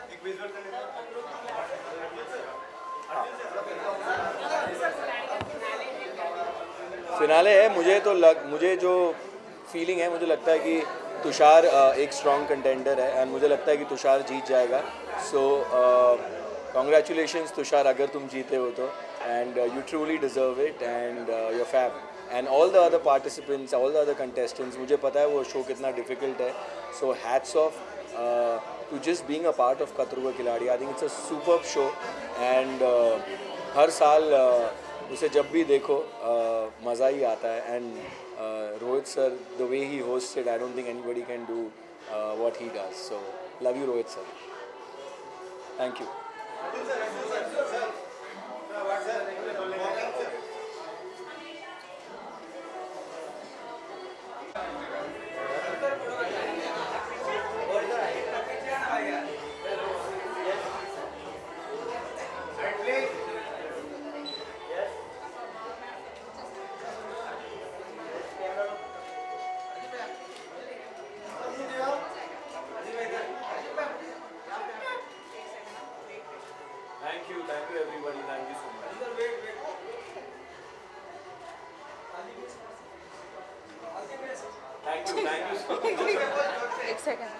Finale है, मुझे जो feeling है, मुझे लगता है कि तुषार एक strong contender है एंड मुझे लगता है कि तुषार जीत जाएगा। सो कॉन्ग्रेचुलेशंस तुषार, अगर तुम जीते हो तो, and you truly deserve it and your fab and all the other participants, all the other contestants. मुझे पता है वो शो कितना डिफिकल्ट है, so hats off to just being a part of Khatron Ka Khiladi. I think it's a superb show and हर साल उसे जब भी देखो मज़ा ही आता है। And Rohit sir, the way he hosted, I don't think anybody can do what he does. So love you Rohit sir, thank you. Thank you everybody, thank you so much. Thank you so much. एक second.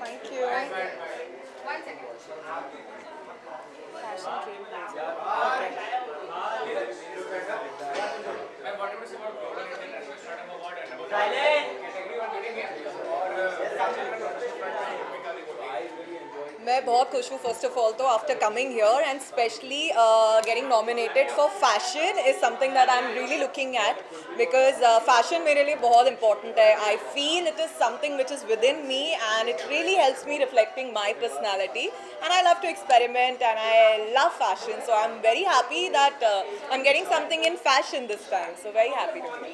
Thank you. One second. Fashion trend. मैं बहुत खुश हूँ first of all तो after coming here and specially getting nominated for fashion is something that I am really looking at because fashion मेरे लिए बहुत important है. I feel it is something which is within me and it really helps me reflecting my personality and I love to experiment and I love fashion. So I am very happy that I am getting something in fashion this time. So very happy to be.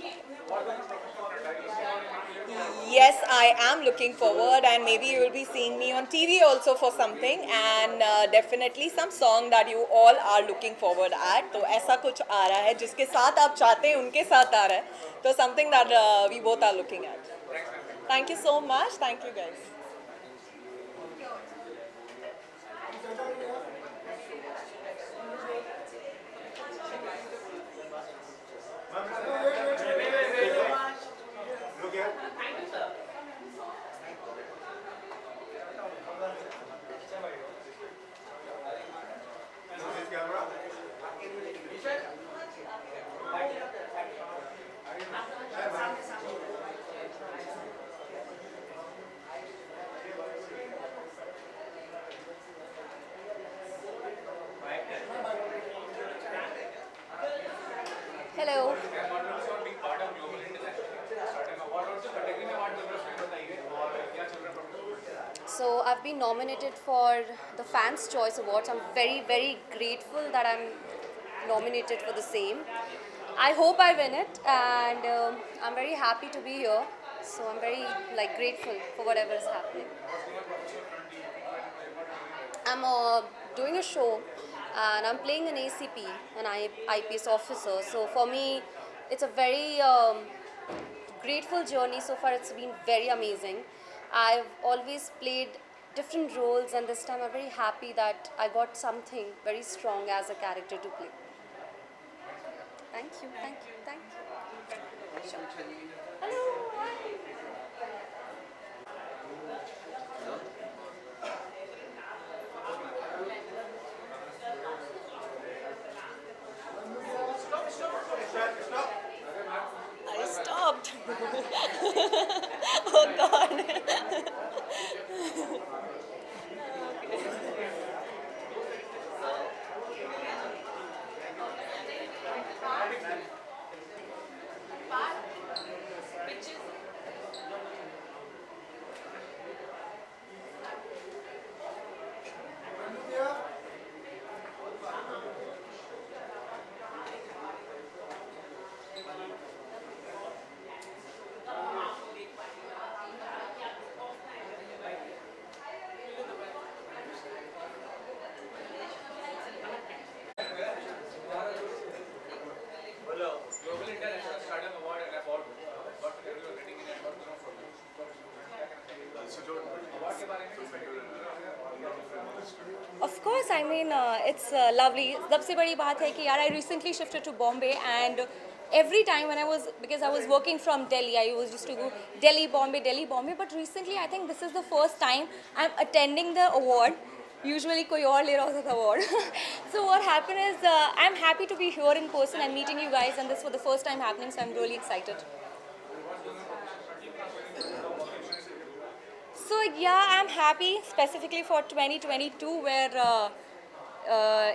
Yes, I am looking forward and maybe you will be seeing me on TV also for something and definitely some song that you all are looking forward at. तो ऐसा कुछ आ रहा है जिसके साथ आप चाहते हैं उनके साथ आ रहा है. तो something that we both are looking at. Thank you so much. Thank you guys. Hello. So I've been nominated for the Fans Choice Awards. I'm very, very grateful that I'm nominated for the same. I hope I win it, and I'm very happy to be here. So I'm very grateful for whatever is happening. I'm doing a show, and I'm playing an ACP, an IPS officer. So for me, it's a very grateful journey. So far, it's been very amazing. I've always played different roles, and this time I'm very happy that I got something very strong as a character to play. Thank you, thank you, thank you. Hello. I mean it's lovely. सबसे बड़ी बात है कि यार I recently shifted to Bombay and every time when I was, because I was working from Delhi, I used to go Delhi, Bombay, but recently I think this is the first time I'm attending the award. Usually कोई और ले रहा होता था award. So what happened is I'm happy to be here in person and meeting you guys, and this for the first time happening, so I'm really excited. So yeah, I'm happy specifically for 2022 where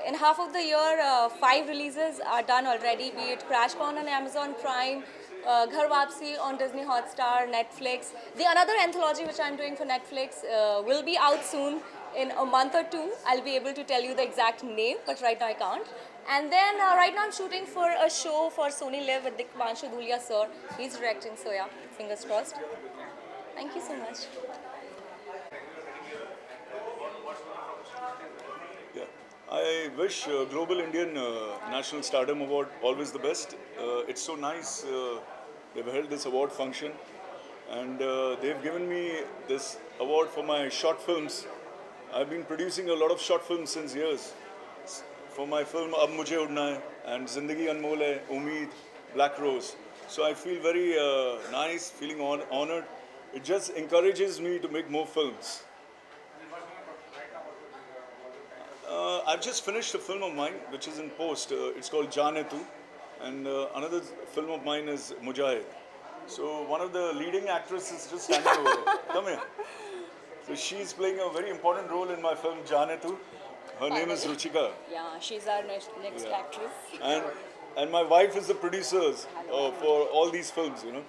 in half of the year 5 releases are done already, be it Crash Con on Amazon Prime, Ghar Wapsi on Disney Hotstar, Netflix. The another anthology which I'm doing for Netflix will be out soon in a month or two. I'll be able to tell you the exact name, but right now I can't. And then right now I'm shooting for a show for Sony Live with Dikmanshu Dhulia sir. He's directing, so yeah, fingers crossed. Thank you so much. I wish Global Indian National Stardom Award always the best. It's so nice they've held this award function and they've given me this award for my short films. I've been producing a lot of short films since years. For my film Ab Mujhe Udna Hai and Zindagi Anmol Hai, Umeed, Black Rose. So I feel very nice, feeling honored. It just encourages me to make more films. I've just finished a film of mine which is in post. It's called Jaane Tu, and another film of mine is Mujahid. So one of the leading actresses just standing over there. Come here. So she's playing a very important role in my film Jaane Tu. Her name is Ruchika. Yeah, she's our next actress. And my wife is the producer for all these films, you know.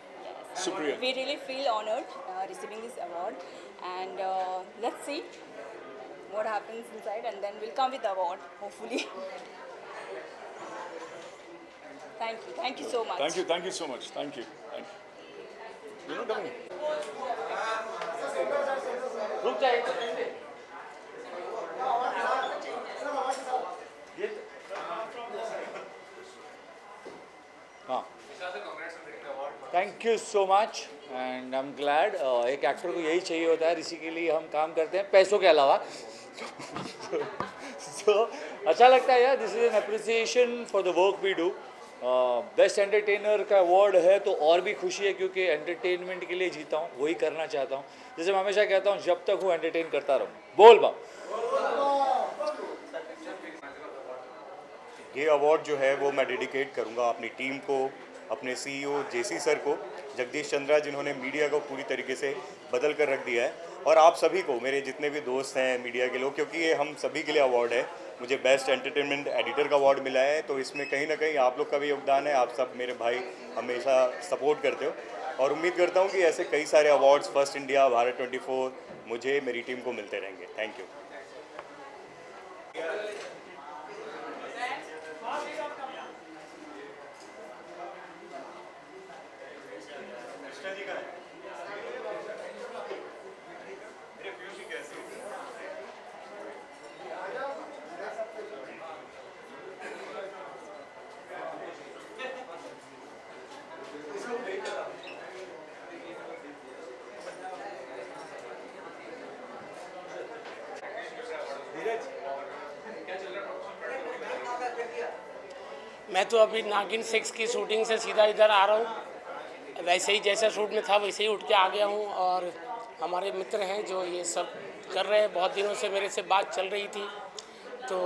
Supriya. We really feel honored receiving this award, and let's see what happens inside, and then we'll come with the award, hopefully. Thank you so much. Thank you so much. Thank you. You know, Dami. Thank you so much and I am glad. एक actor को यही चाहिए होता है, इसी के लिए हम काम करते हैं पैसों के अलावा. सो अच्छा लगता है यार. This is an appreciation for the work we do. Best entertainer का अवार्ड है तो और भी खुशी है, क्योंकि एंटरटेनमेंट के लिए जीता हूँ, वही करना चाहता हूँ. जैसे मैं हमेशा कहता हूँ, जब तक हूँ एंटरटेन करता रहूँ. बोल बा. ये अवार्ड जो है वो मैं डेडिकेट करूँगा अपनी टीम को, अपने सीईओ जेसी सर को, जगदीश चंद्रा, जिन्होंने मीडिया को पूरी तरीके से बदल कर रख दिया है, और आप सभी को, मेरे जितने भी दोस्त हैं मीडिया के लोग, क्योंकि ये हम सभी के लिए अवार्ड है. मुझे बेस्ट एंटरटेनमेंट एडिटर का अवार्ड मिला है, तो इसमें कहीं ना कहीं आप लोग का भी योगदान है. आप सब मेरे भाई हमेशा सपोर्ट करते हो, और उम्मीद करता हूँ कि ऐसे कई सारे अवार्ड्स फर्स्ट इंडिया, भारत 24 मुझे, मेरी टीम को मिलते रहेंगे. Thank you. मैं तो अभी नागिन 6 की शूटिंग से सीधा इधर आ रहा हूँ. वैसे ही जैसा शूट में था वैसे ही उठ के आ गया हूँ, और हमारे मित्र हैं जो ये सब कर रहे हैं. बहुत दिनों से मेरे से बात चल रही थी, तो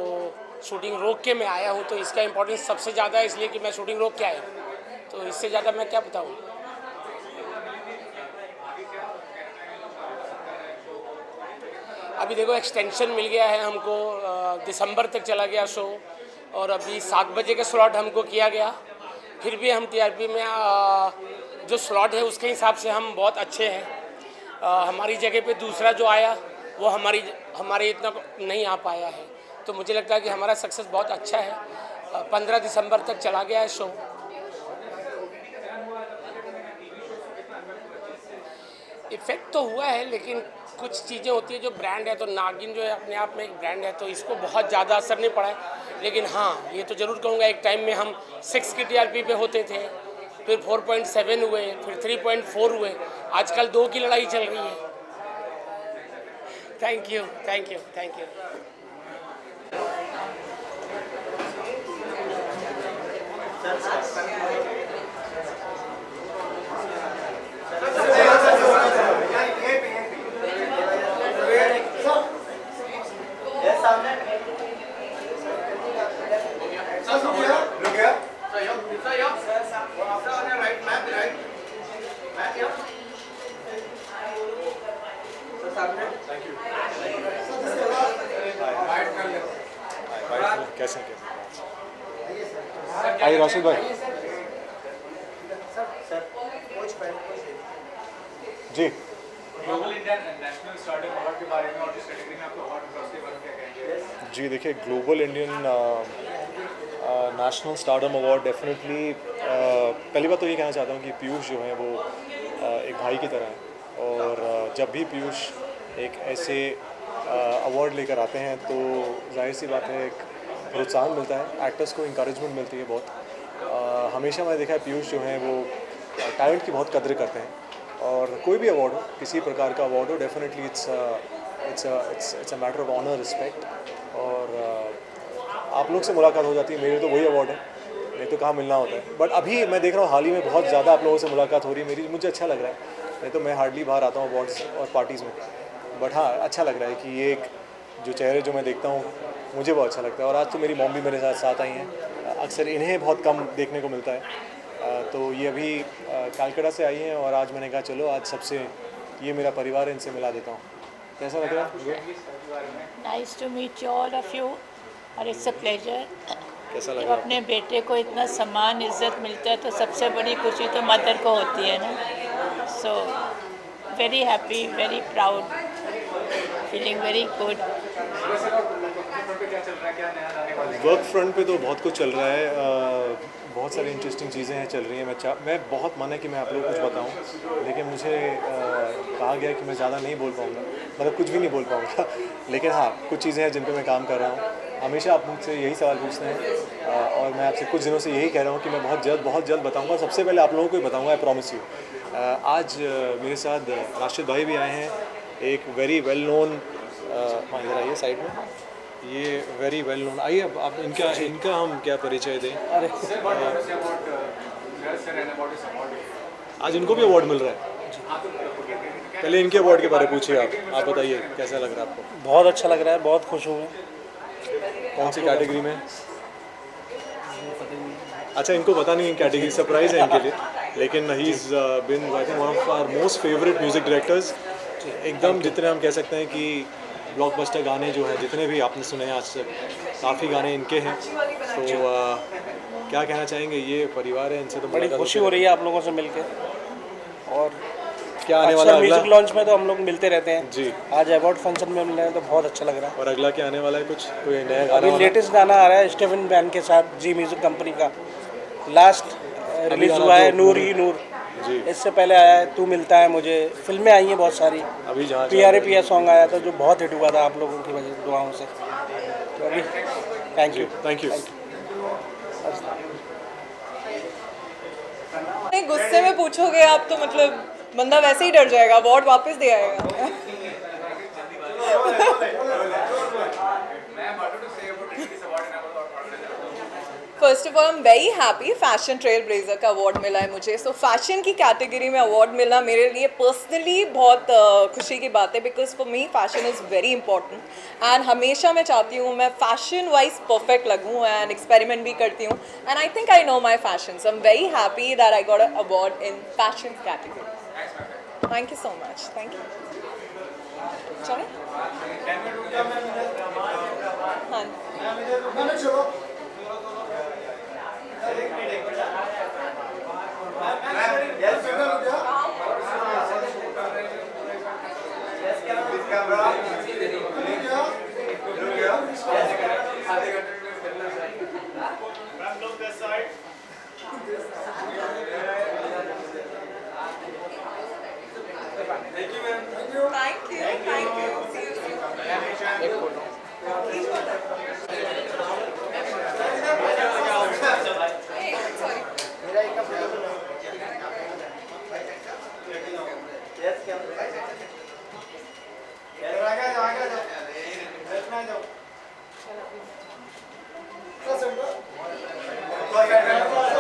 शूटिंग रोक के मैं आया हूँ, तो इसका इम्पोर्टेंस सबसे ज़्यादा है, इसलिए कि मैं शूटिंग रोक के आया. तो इससे ज़्यादा मैं क्या बताऊँ. अभी देखो एक्सटेंशन मिल गया है हमको, दिसंबर तक चला गया शो, और अभी 7 बजे के स्लॉट हमको किया गया. फिर भी हम टीआरपी में जो स्लॉट है उसके हिसाब से हम बहुत अच्छे हैं. हमारी जगह पे दूसरा जो आया वो हमारे इतना नहीं आ पाया है, तो मुझे लगता है कि हमारा सक्सेस बहुत अच्छा है. 15 दिसंबर तक चला गया है शो. इफ़ेक्ट तो हुआ है, लेकिन कुछ चीज़ें होती है जो ब्रांड है, तो नागिन जो है अपने आप में एक ब्रांड है, तो इसको बहुत ज़्यादा असर नहीं पड़ा है. लेकिन हाँ, ये तो ज़रूर कहूँगा, एक टाइम में हम 6 की टीआरपी पे होते थे, फिर 4.7 हुए, फिर 3.4 हुए, आजकल 2 की लड़ाई चल रही है. Thank you. कैसे आइए राशिद भाई ji. Global India national startup award के बारे में और जिस कैटेगरी में आपको अवार्ड मिला उसके बारे में क्या कहेंगे? जी देखिए, global Indian national stardom award definitely पहली बात तो ये कहना चाहता हूँ कि पीयूष जो है वो एक भाई की तरह है और जब भी पीयूष एक ऐसे अवार्ड लेकर आते हैं तो जाहिर सी बात है एक प्रोत्साहन मिलता है, एक्टर्स को इंकरेजमेंट मिलती है बहुत। हमेशा मैंने देखा है पीयूष जो हैं वो टैलेंट की बहुत कदर करते हैं और कोई भी अवार्ड हो, किसी प्रकार का अवार्ड हो, definitely it's a matter of honour, respect. और आप लोग से मुलाकात हो जाती है, मेरे तो वही अवार्ड है, नहीं तो कहाँ मिलना होता है। बट अभी मैं देख रहा हूँ हाल ही में बहुत ज़्यादा आप लोगों से मुलाकात हो रही है मेरी, मुझे अच्छा लग रहा है। नहीं तो मैं हार्डली बाहर आता हूँ अवार्ड्स और पार्टीज़ में, बट हाँ अच्छा लग रहा है कि ये एक जो चेहरे जो मैं देखता हूँ मुझे बहुत अच्छा लगता है। और आज तो मेरी मॉम भी मेरे साथ आई हैं, अक्सर इन्हें बहुत कम देखने को मिलता है। तो ये अभी कलकत्ता से आई हैं और आज मैंने कहा चलो आज सबसे, ये मेरा परिवार है, इनसे मिला देता हूँ। कैसा लग रहा है? Nice to meet you all of you और इट्स अ प्लेजर। कैसा लग जब रहा है? अपने बेटे को इतना सम्मान इज्जत मिलता है तो सबसे बड़ी खुशी तो मदर को होती है ना। सो very happy, very proud, feeling very good. Work front पे तो बहुत कुछ चल रहा है, बहुत सारी इंटरेस्टिंग चीज़ें हैं चल रही हैं। मैं बहुत मन है कि मैं आप लोगों को कुछ बताऊं, लेकिन मुझे कहा गया कि मैं ज़्यादा नहीं बोल पाऊंगा, मतलब कुछ भी नहीं बोल पाऊंगा। लेकिन हाँ, कुछ चीज़ें हैं जिन पे मैं काम कर रहा हूँ। हमेशा आप मुझसे यही सवाल पूछते हैं और मैं आपसे कुछ दिनों से यही कह रहा हूँ कि मैं बहुत जल्द बताऊँगा। सबसे पहले आप लोगों को ही बताऊँगा, आई प्रॉमिस यू। आज मेरे साथ राशिद भाई भी आए हैं, एक वेरी वेल नोन, इधर आइए साइड में, ये वेरी वेल नोन। आइए अब आप इनका हम क्या परिचय दें। आज इनको भी अवार्ड मिल रहा है। पहले इनके अवार्ड के बारे में पूछिए आप बताइए कैसा लग रहा है आपको? बहुत अच्छा लग रहा है, बहुत खुश हूँ। कौन सी कैटेगरी में? अच्छा, इनको पता नहीं कैटेगरी, सरप्राइज है इनके लिए। लेकिन he is been I think one of our most favourite music directors. एकदम जितने हम कह सकते हैं कि ब्लॉकबस्टर गाने जो हैं जितने भी आपने सुने हैं आज तक, काफ़ी गाने इनके हैं। तो क्या कहना चाहेंगे, ये परिवार है, इनसे तो बड़ी खुशी हो रही है आप लोगों से मिलकर। और क्या आने वाला है? म्यूजिक लॉन्च में तो हम लोग मिलते रहते हैं जी, आज अवार्ड फंक्शन में मिल रहे हैं तो बहुत अच्छा लग रहा है। और अगला क्या आने वाला है? कुछ कोई नया गाना? अभी लेटेस्ट गाना आ रहा है स्टीफन बैंड के साथ, जी म्यूजिक कंपनी का। लास्ट रिलीज हुआ है नूर ही नूर जी। इससे पहले आया है तू मिलता है मुझे। फिल्में आई हैं बहुत सारी, अभी जहाँ PRAPS सॉन्ग आया था जो बहुत हिट हुआ था आप लोगों की वजह दुआओं से। तो अभी थैंक यू। गुस्से में पूछोगे आप तो मतलब बंदा वैसे ही डर जाएगा, अवार्ड वापस दे आएगा। First of all I am very happy, fashion trail blazer का अवार्ड मिला है मुझे। सो फैशन की कैटेगरी में अवार्ड मिलना मेरे लिए पर्सनली बहुत खुशी की बात है, because for me fashion is very important and हमेशा मैं चाहती हूँ मैं फैशन वाइज परफेक्ट लगूँ एंड एक्सपेरिमेंट भी करती हूँ and I think I know my fashion. So I am very happy that I got a award in fashion category. Thank you so much, thank you. चलो हाँ Thank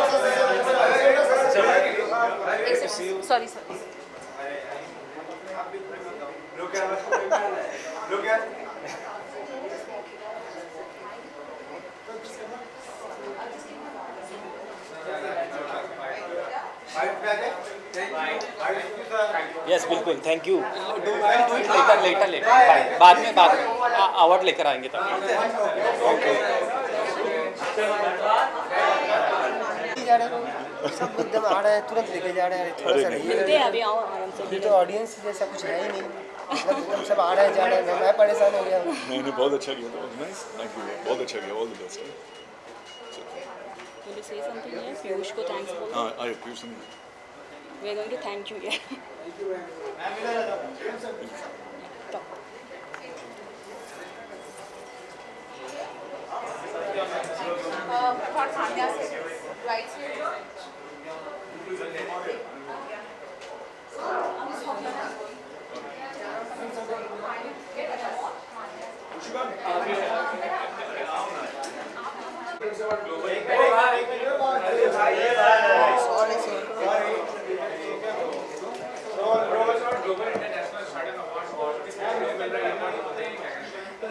you. Sorry yes बिल्कुल thank you later बाद में award लेकर आएंगे तब जा रहे हो सब एकदम आ रहा है तुरंत लेके जा रहे हैं थोड़ा सा मिलते हैं अभी आओ आराम से ये तो ऑडियंस जैसा कुछ है ही नहीं मतलब एकदम सब आ रहे हैं जा रहे हैं मैं परेशान हो गया हूँ नहीं बहुत अच्छा किया था नाइस थैंक यू बहुत अच्छा किया all the best Will you say something here? Piyush को थैंक्स बोलो. हाँ आई Piyush We are going to thank you here.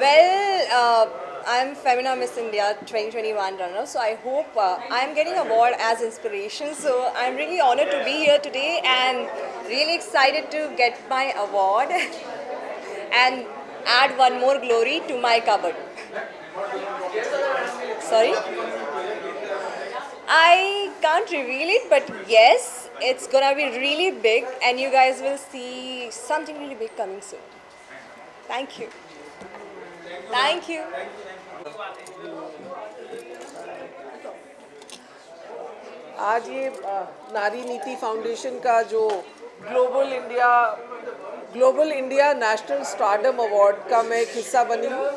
Well, I'm Femina Miss India 2021 runner, so I hope I'm getting an award as inspiration. So I'm really honored to be here today and really excited to get my award and add one more glory to my cupboard. Sorry? I can't reveal it, but yes, it's gonna be really big and you guys will see something really big coming soon. Thank you. Thank you. आज ये नारी Niti foundation का जो global India national stardom award का मैं एक हिस्सा बनी हूँ।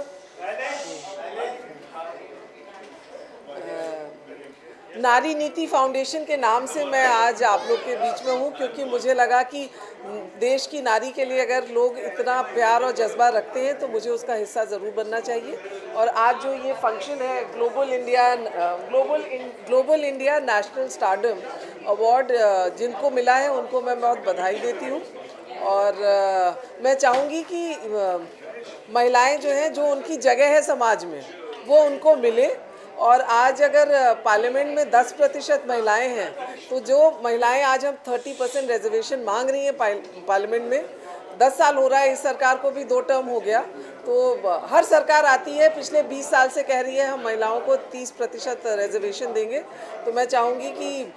नारी नीति फाउंडेशन के नाम से मैं आज आप लोग के बीच में हूँ क्योंकि मुझे लगा कि देश की नारी के लिए अगर लोग इतना प्यार और जज्बा रखते हैं तो मुझे उसका हिस्सा ज़रूर बनना चाहिए। और आज जो ये फंक्शन है global India national stardom award जिनको मिला है उनको मैं बहुत बधाई देती हूँ। और मैं चाहूँगी कि महिलाएं जो हैं जो उनकी जगह है समाज में वो उनको मिले। और आज अगर पार्लियामेंट में 10% महिलाएं हैं तो जो महिलाएं आज हम 30% रिजर्वेशन मांग रही हैं पार्लियामेंट में 10 साल हो रहा है, इस सरकार को भी 2 टर्म हो गया, तो हर सरकार आती है पिछले 20 साल से कह रही है हम महिलाओं को 30% रिजर्वेशन देंगे। तो मैं चाहूँगी कि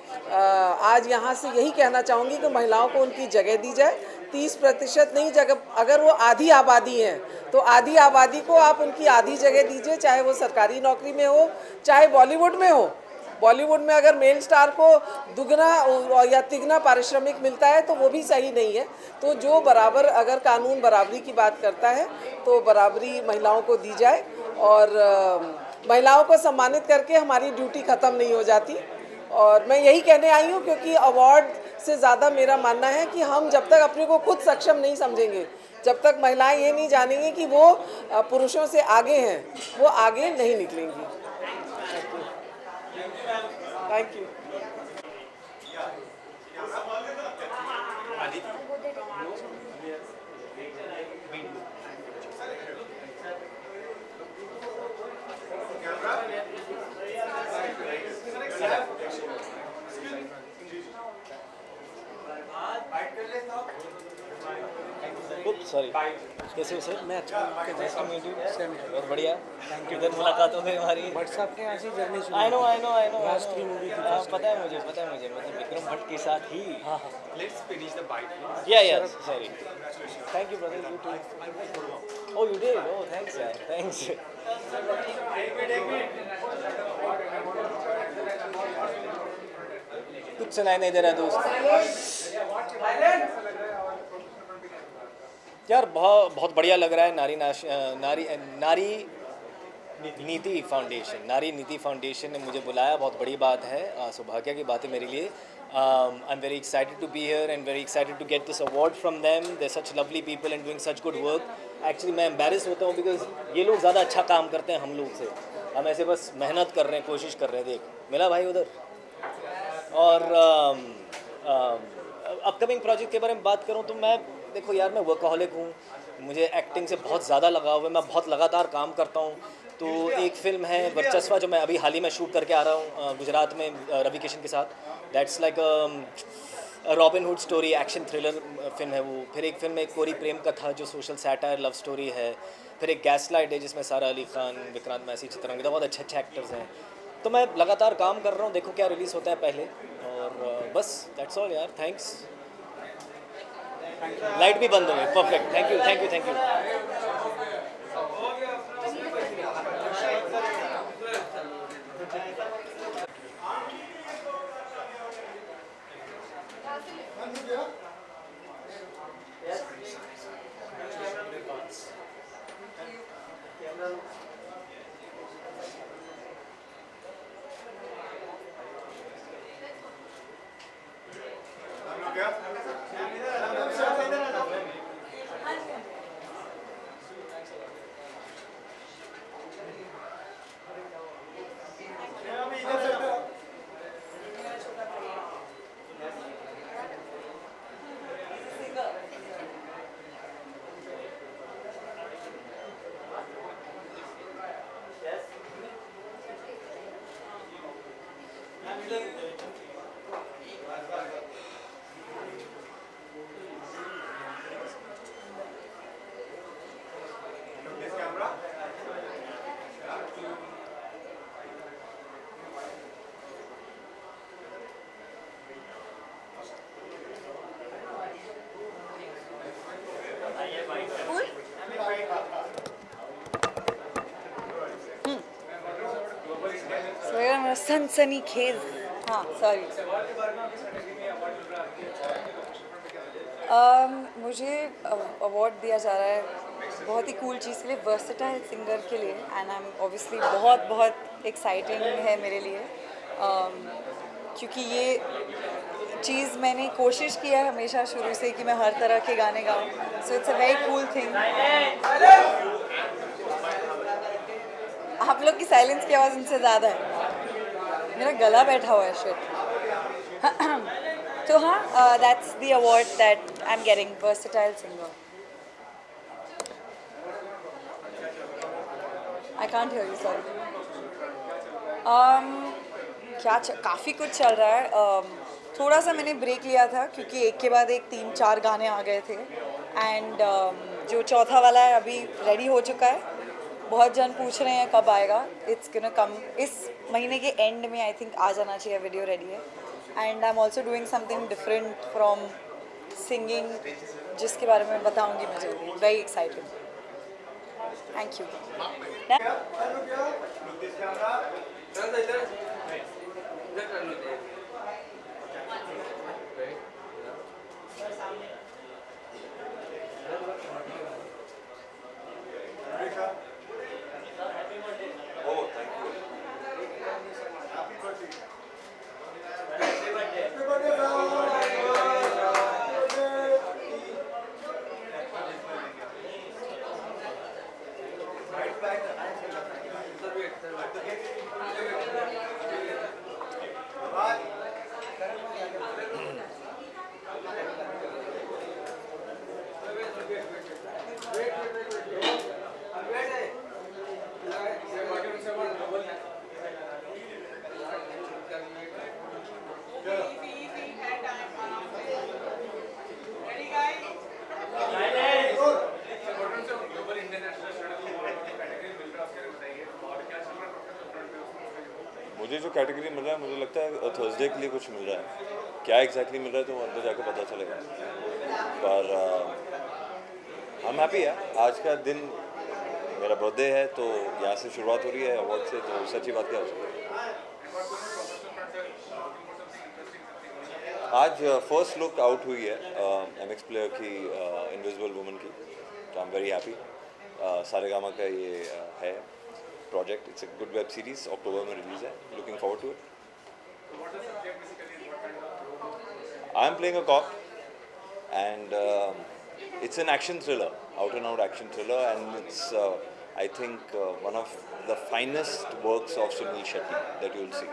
आज यहाँ से यही कहना चाहूँगी कि महिलाओं को उनकी जगह दी जाए। 30% नहीं, जगह अगर वो आधी आबादी है तो आधी आबादी को आप उनकी आधी जगह दीजिए, चाहे वो सरकारी नौकरी में हो चाहे बॉलीवुड में हो। बॉलीवुड में अगर मेल स्टार को दुगना या तिगना पारिश्रमिक मिलता है तो वो भी सही नहीं है। तो जो बराबर अगर कानून बराबरी की बात करता है तो बराबरी महिलाओं को दी जाए और महिलाओं को सम्मानित करके हमारी ड्यूटी ख़त्म नहीं हो जाती। और मैं यही कहने आई हूँ क्योंकि अवार्ड से ज़्यादा मेरा मानना है कि हम जब तक अपने को खुद सक्षम नहीं समझेंगे, जब तक महिलाएं ये नहीं जानेंगी कि वो पुरुषों से आगे हैं, वो आगे नहीं निकलेंगी। Thank you. सॉरी कैसे हो सर? मैं अच्छा हूँ। बहुत बढ़िया, किधर मुलाकात हो गई हमारी? व्हाट्सएप के यहाँ से जर्नी शुरू। आई नो लास्ट 3 मूवी थी। पता है मुझे मतलब विक्रम भट्ट के साथ ही। हाँ Let's finish the bite. Yeah sorry. Thank you brother, you too. Oh you did, oh thanks यार, थैंक्स। कुछ सुनाई नहीं दे रहा दोस्त यार। बहुत बढ़िया लग रहा है। नारी नीति फाउंडेशन ने मुझे बुलाया, बहुत बड़ी बात है, सौभाग्य की बात है मेरे लिए। I am very excited to be here and very excited to get this award from them. They such lovely people and doing such good work. Actually मैं एम्बेरस होता हूँ बिकॉज ये लोग ज़्यादा अच्छा काम करते हैं हम लोग से। हम ऐसे बस मेहनत कर रहे हैं, कोशिश कर रहे हैं। देख मिला भाई उधर। और अपकमिंग प्रोजेक्ट के बारे में बात करूँ तो मैं देखो यार, मैं वर्कहॉलिक हूँ, मुझे एक्टिंग से बहुत ज़्यादा लगाव है, मैं बहुत लगातार काम करता हूँ। तो एक फ़िल्म है वर्चस्वा जो मैं अभी हाल ही में शूट करके आ रहा हूँ गुजरात में रवि किशन के साथ। That's like robin hood story, action thriller film है वो। फिर एक फिल्म है कोरी प्रेम कथा जो सोशल सैटायर लव स्टोरी है। फिर एक गैसलाइट है जिसमें सारा अली खान, विक्रांत मैसी, चित्रंगदा, बहुत अच्छे अच्छे एक्टर्स हैं। तो मैं लगातार काम कर रहा हूँ, देखो क्या रिलीज़ होता है पहले। और बस दैट्स ऑल यार, थैंक्स। लाइट भी बंद हो गई, perfect, thank you thank you thank you. सनसनीखेज, हाँ सॉरी, मुझे अवार्ड दिया जा रहा है बहुत ही कूल चीज़ के लिए, वर्सेटाइल सिंगर के लिए। एंड आई एम ऑब्वियसली बहुत बहुत एक्साइटिंग है मेरे लिए, क्योंकि ये चीज़ मैंने कोशिश किया है हमेशा शुरू से कि मैं हर तरह के गाने गाऊँ। So it's a very cool thing. आप लोग की साइलेंस की आवाज़ उनसे ज़्यादा है, मेरा गला बैठा हुआ है शिट। तो हाँ, that's the award that I am getting, versatile singer. I can't hear you, sorry. काफ़ी कुछ चल रहा है। थोड़ा सा मैंने ब्रेक लिया था क्योंकि एक के बाद एक 3-4 गाने आ गए थे। एंड जो चौथा वाला है अभी रेडी हो चुका है। बहुत जन पूछ रहे हैं कब आएगा। इट्स गोना कम इस महीने के एंड में, आई थिंक आ जाना चाहिए, वीडियो रेडी है। And I am also doing something different from singing, जिसके बारे में बताऊंगी मैं जल्दी। Very excited. Thank you. मुझे जो कैटेगरी मिल रहा है, मुझे लगता है थर्सडे के लिए कुछ मिल रहा है। क्या एग्जैक्टली मिल रहा है तो अंदर जाकर पता चलेगा। पर हम हैप्पी है। आज का दिन मेरा बर्थडे है, तो यहाँ से शुरुआत हो रही है अवार्ड से, तो सच्ची बात क्या हो सकती है। आज फर्स्ट लुक आउट हुई है MX प्लेयर की, इनविजिबल वुमन की, तो I am very happy. Saregama का ये है project. It's a good web series, October में रिलीज है। Looking forward to it. I am playing a cop and it's an action thriller, out and out action thriller, and it's I think one of the finest works of Sunil Shetty that you'll see.